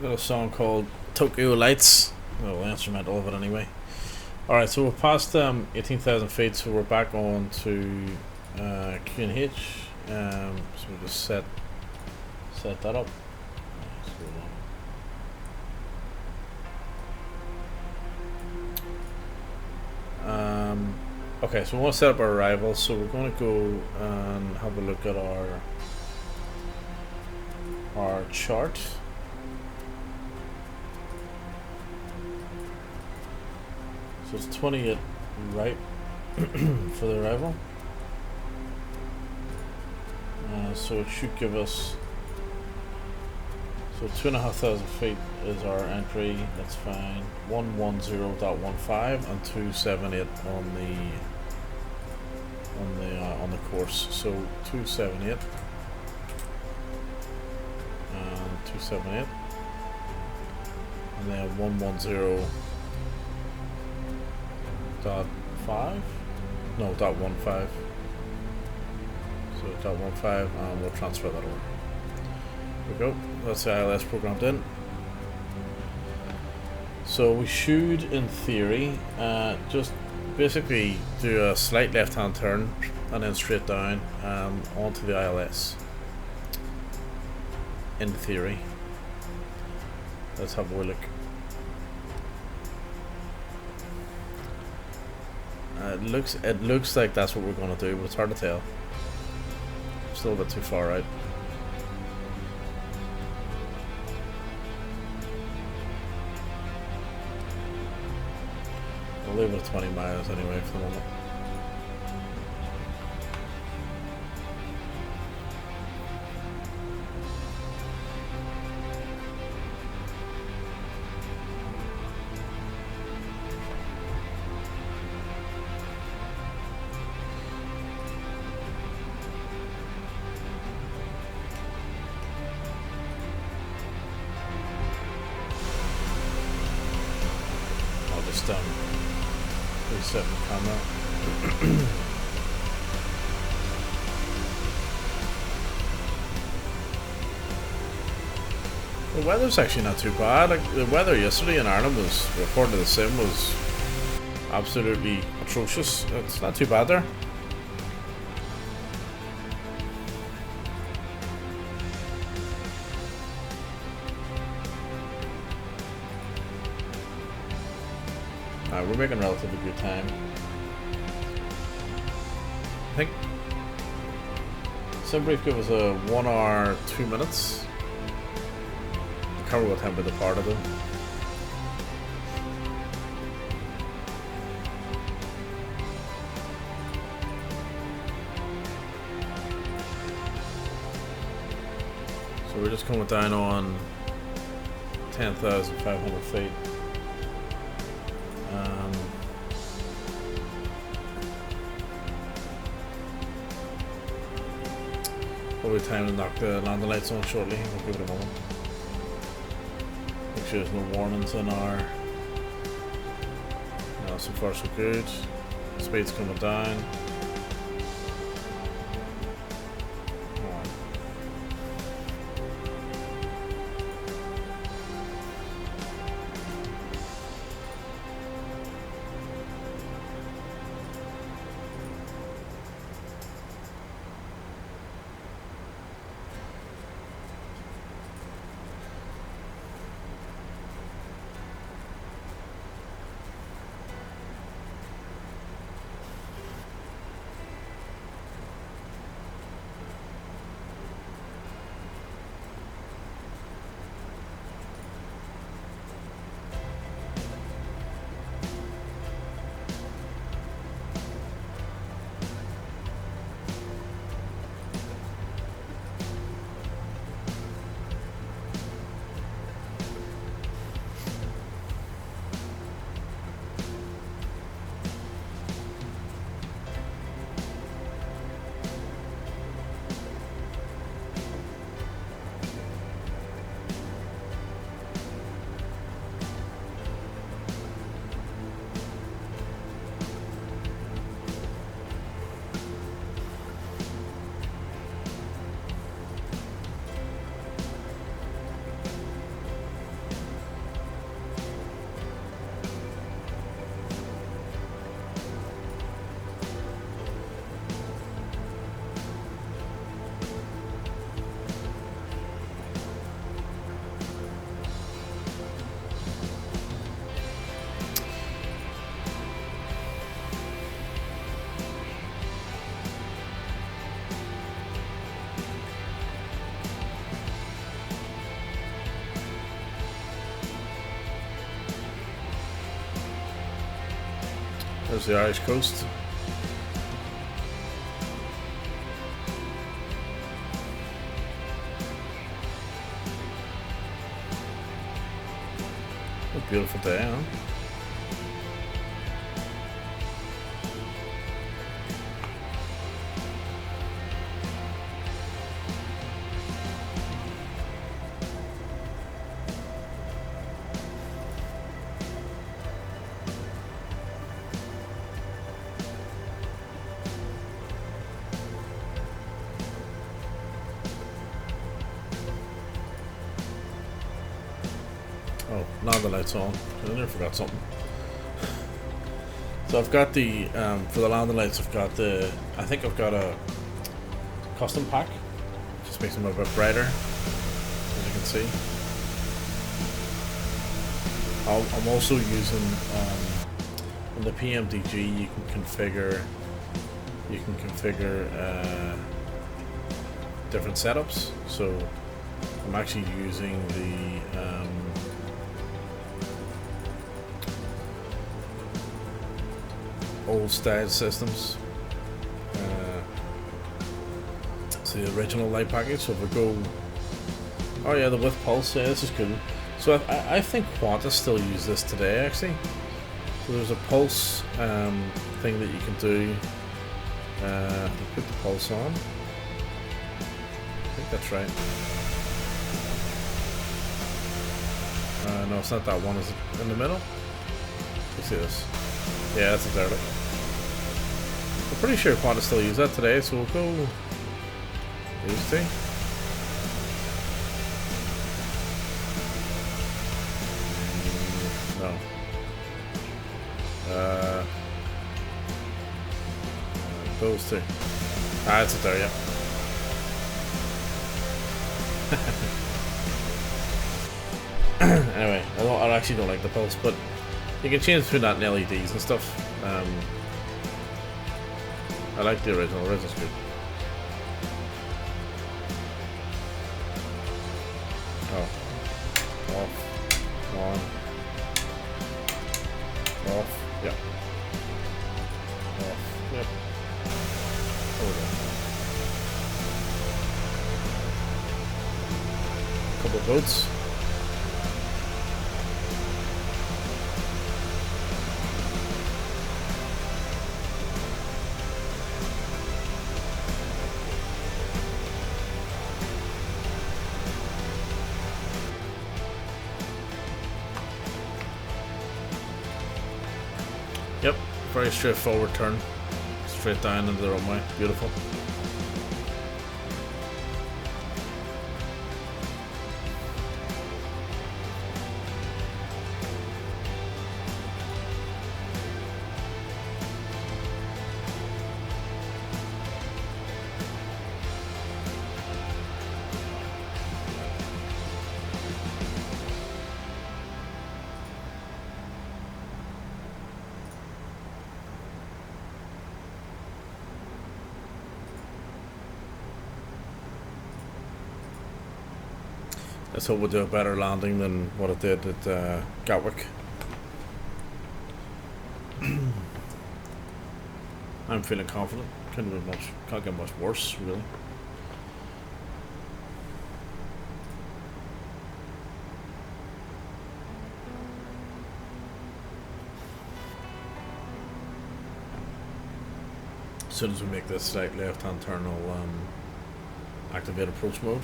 Got a song called Tokyo Lights. Well, the instrumental of it anyway. Alright, so we're past 18,000 feet, so we're back on to Q&H. So we'll just set that up. Okay, so we want to set up our arrival, so we're going to go and have a look at our chart. So it's 28 right for the arrival. So it should give us, so 2,500 feet is our entry, that's fine. 110.15 and 278 on the course. So 278 and 278, and then 110.5, no, .15. So .15, and we'll transfer that over. There we go. That's the ILS programmed in. So we should, in theory, just basically do a slight left-hand turn and then straight down onto the ILS. In theory. Let's have a look. It looks like that's what we're going to do, but it's hard to tell. Still a bit too far out. We'll leave it at 20 miles anyway for the moment. Reset the camera. The weather's actually not too bad. Like, the weather yesterday in Ireland was, according to the sim, was absolutely atrocious. It's not too bad there. We're making relatively good time. I think SimBrief gave us a 1 hour 2 minutes. I can't remember what time we departed though. So we're just coming down on 10,500 feet. Probably time to knock the landing lights on shortly. We'll give it a moment. Make sure there's no warnings in our. No, so far so good. Speed's coming down. There's the Irish coast. What a beautiful day, huh? Oh, now the light's on. I never forgot something. So I've got the, for the landing lights, I think I've got a custom pack. Just makes them a bit brighter, as you can see. I'm also using, in the PMDG, you can configure different setups. So I'm actually using the, old style systems. It's the original light package. So if we go, oh yeah, the with pulse, yeah, this is cool. So I think Qantas still use this today actually. So there's a pulse thing that you can do. Put the pulse on. I think that's right. No, it's not that one. Is it in the middle? You see this? Yeah, that's exactly. I'm pretty sure Qantas still use that today, so we'll go these two. No. Those two. Ah, it's there, yeah. Anyway, I actually don't like the pulse, but you can change between that and LEDs and stuff. I like the original. The original's good. Oh. Off. On. Off. Yep. Off. Yep. Over there. Couple of boats. Yep, very straightforward turn. Straight down into the runway. Beautiful. Let's hope we'll do a better landing than what it did at Gatwick. I'm feeling confident. Can't get much worse, really. As soon as we make this right left-hand turn, I'll activate approach mode.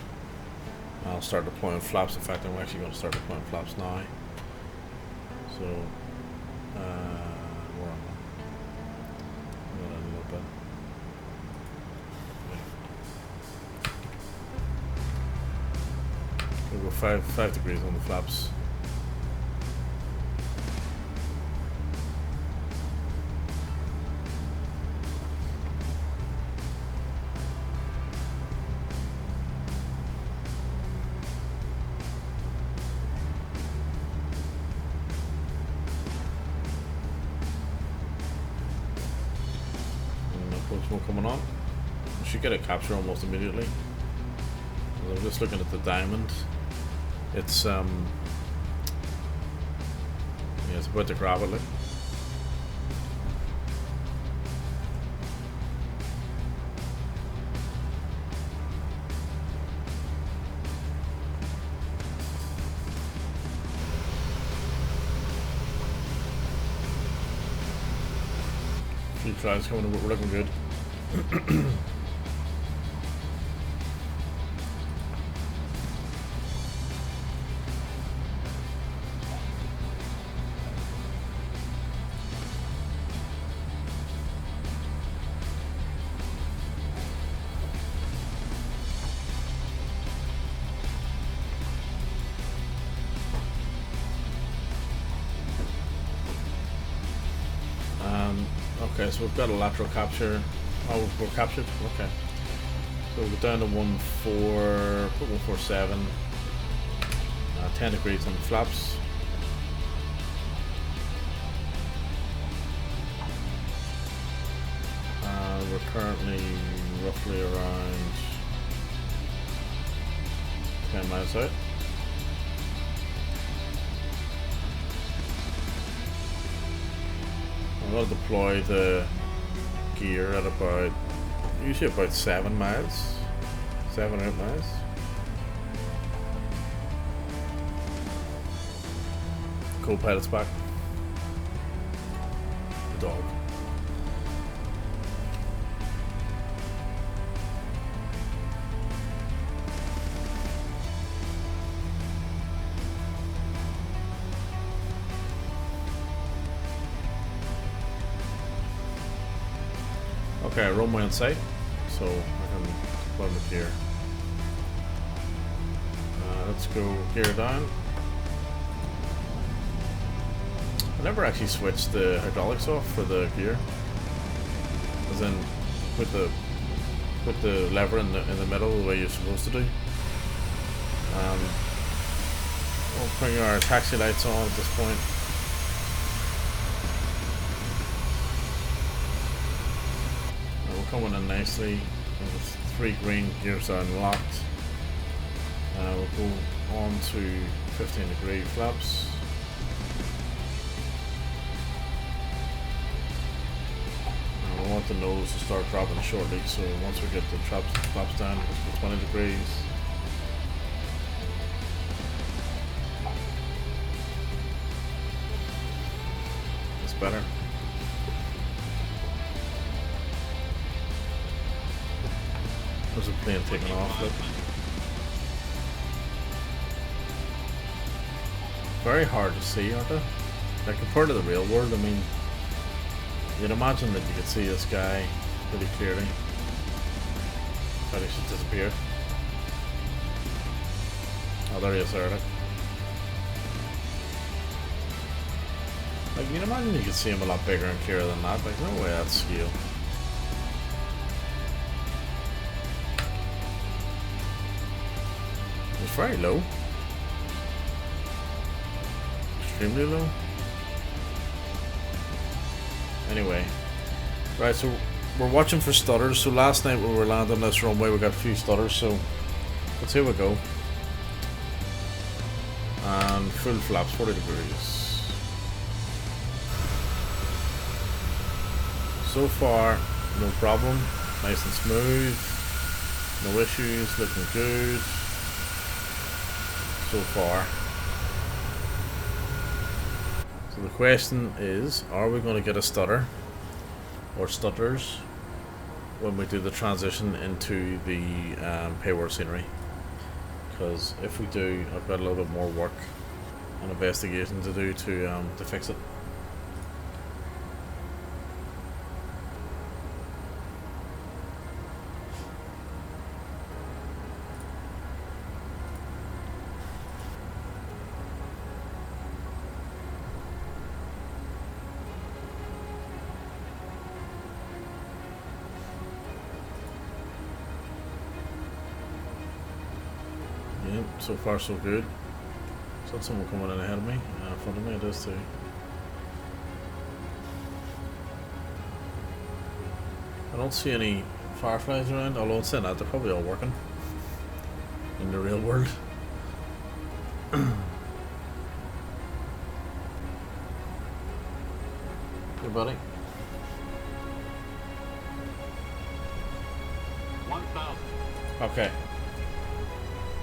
I'll start deploying flaps. In fact, I'm actually going to start deploying flaps now. So, where am I? A little bit. We'll go 5 degrees on the flaps. Coming on. We should get a capture almost immediately. I'm just looking at the diamond. It's yeah, it's about to grab it. Like. few clouds coming in, we're looking good. Okay, so we've got a lateral capture. Oh, we're captured? Okay. So we'll go down to 147. 10 degrees on the flaps. We're currently roughly around 10 miles out. I'm going to deploy the gear at about, usually about 7 miles, 7 or 8 miles. Co-pilot's back. The dog. Okay, runway on sight, so I can deploy the gear. Let's go gear down. I never actually switched the hydraulics off for the gear, as in put the lever in the middle the way you're supposed to do. We'll bring our taxi lights on at this point. Coming in nicely. With 3 green gears are unlocked. We'll go on to 15-degree flaps. We want the nose to start dropping shortly, so once we get the flaps down, it's for 20 degrees. It's better. There's a plane taking off, look. Very hard to see, aren't they? Like compared to the real world, I mean, you'd imagine that you could see this guy pretty clearly. But he should disappear. Oh, there he is there, look. Like, you'd imagine you could see him a lot bigger and clearer than that. Like, no way that's scale. It's very low. Extremely low. Anyway. Right, so we're watching for stutters. So last night when we were landing this runway we got a few stutters, so let's here we go. And full flaps, 40 degrees. So far, no problem. Nice and smooth. No issues, looking good. So far. So the question is, are we going to get a stutter or stutters when we do the transition into the payward scenery? Because if we do, I've got a little bit more work and investigation to do to fix it. So far so good. Is that someone coming in ahead of me? In front of me, it is too. I don't see any fireflies around, although it's saying that they're probably all working in the real world. Hey buddy. 1,000. Okay.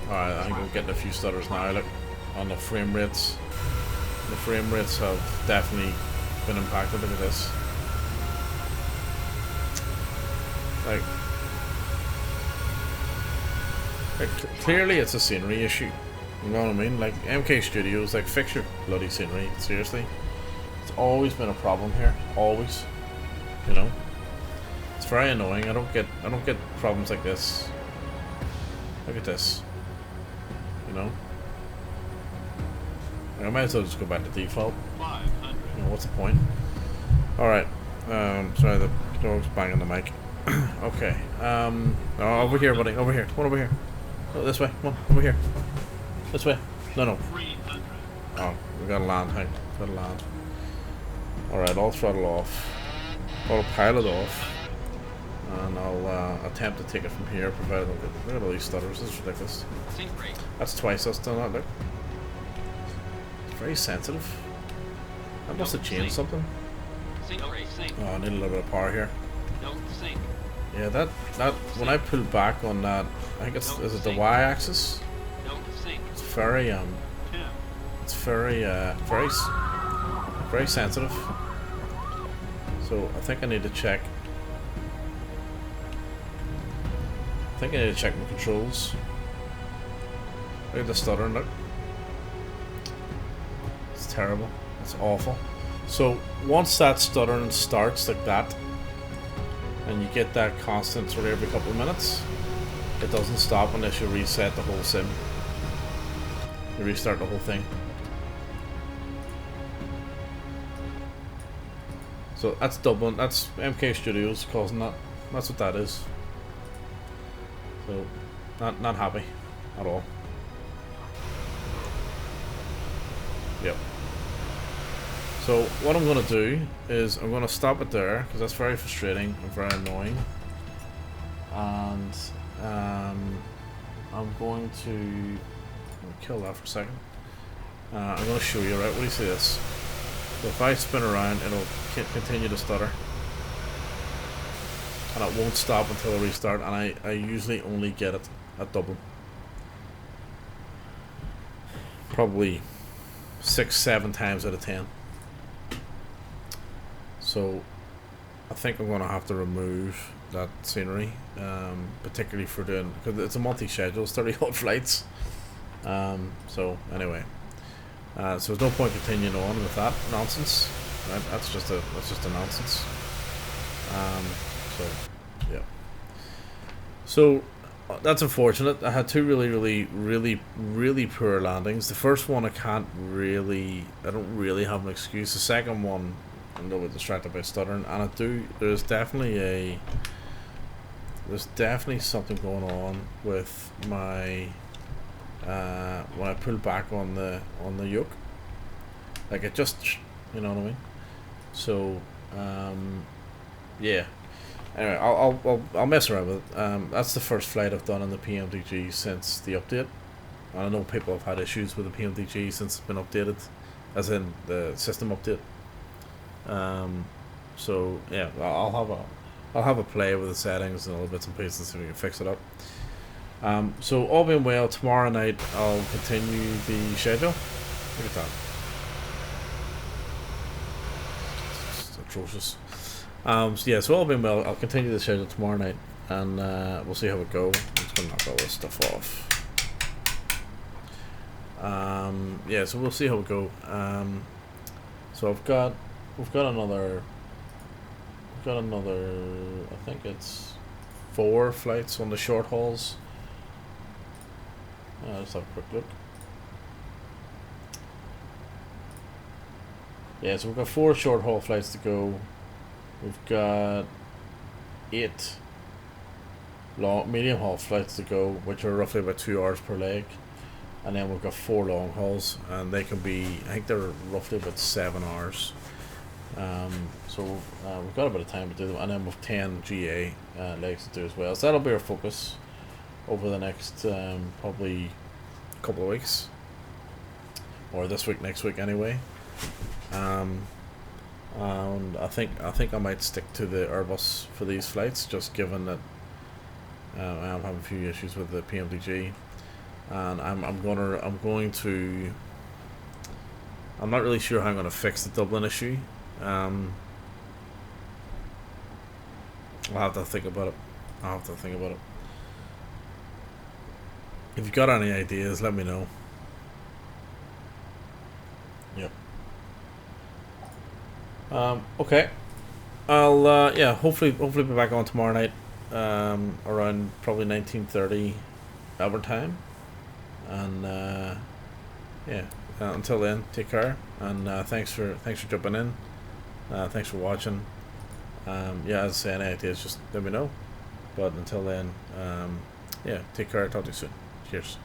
Alright, I think we're getting a few stutters now. Look, on the frame rates. The frame rates have definitely been impacted. Look at this. Like clearly it's a scenery issue. You know what I mean? Like MK Studios, like fix your bloody scenery. Seriously, it's always been a problem here. Always, you know. It's very annoying. I don't get problems like this. Look at this. You know. I might as well just go back to default. 500. You know, what's the point? All right. Sorry, the dog's banging the mic. Okay. Oh, over here, buddy. Over here. Come on over here. Oh, this way. Come on, over here. This way. No. Oh, we gotta land. Hey, gotta land. Alright, I'll throttle off. Autopilot off. And I'll attempt to take it from here, provided I don't get... Look at all these stutters. This is ridiculous. That's twice that's done that, look. It's very sensitive. That must have changed something. Oh, I need a little bit of power here. Yeah, that when I pull back on that, I think is it the y-axis? It's very very sensitive. So I think I need to check. I think I need to check my controls. Look at the stuttering, look. It's terrible. It's awful. So once that stuttering starts like that, and you get that constant sort of every couple of minutes, it doesn't stop unless you reset the whole sim. You restart the whole thing. So that's Dublin, that's MK Studios causing that. That's what that is. So not happy at all. Yep. So what I'm going to do is I'm going to stop it there because that's very frustrating and very annoying. And I'm going to kill that for a second. I'm going to show you, right? What do you see this? So if I spin around, it'll continue to stutter. And it won't stop until I restart, and I usually only get it at Dublin. Probably 6-7 times out of 10. So I think I'm going to have to remove that scenery, particularly for doing, because it's a multi-schedule, it's 30-odd flights. So anyway, so there's no point continuing on with that nonsense. Right? That's just a nonsense. So yeah. So that's unfortunate. I had two really poor landings. The first one I don't really have an excuse. The second one I'm a little bit distracted by stuttering, and there's definitely something going on with my when I pull back on the yoke. Like it just, you know what I mean? So yeah. Anyway, I'll mess around with it. That's the first flight I've done on the PMDG since the update. And I know people have had issues with the PMDG since it's been updated, as in the system update. So yeah, I'll have a play with the settings and all the bits and pieces and see if we can fix it up. So all being well, tomorrow night I'll continue the schedule. Look at that. It's atrocious. So yeah, so all being well, I'll continue the schedule tomorrow night, and we'll see how it goes. I'm just gonna knock all this stuff off. Yeah, so we'll see how it goes. So we've got another. I think it's 4 flights on the short hauls. Let's have a quick look. Yeah, so we've got 4 short haul flights to go. We've got 8 medium haul flights to go, which are roughly about 2 hours per leg. And then we've got 4 long hauls, and they can be, I think they're roughly about 7 hours. So we've got a bit of time to do them, and then we've 10 GA legs to do as well. So that'll be our focus over the next probably couple of weeks, or this week, next week anyway. And I think I might stick to the Airbus for these flights, just given that I'm having a few issues with the PMDG, and I'm not really sure how I'm going to fix the Dublin issue. I'll have to think about it. I'll have to think about it. If you've got any ideas, let me know. Yep. Okay. I'll yeah, hopefully be back on tomorrow night, around probably 19:30 our time, and yeah. Until then, take care, and thanks for jumping in. Thanks for watching. Yeah, as I say, any ideas, just let me know. But until then, yeah, take care. Talk to you soon. Cheers.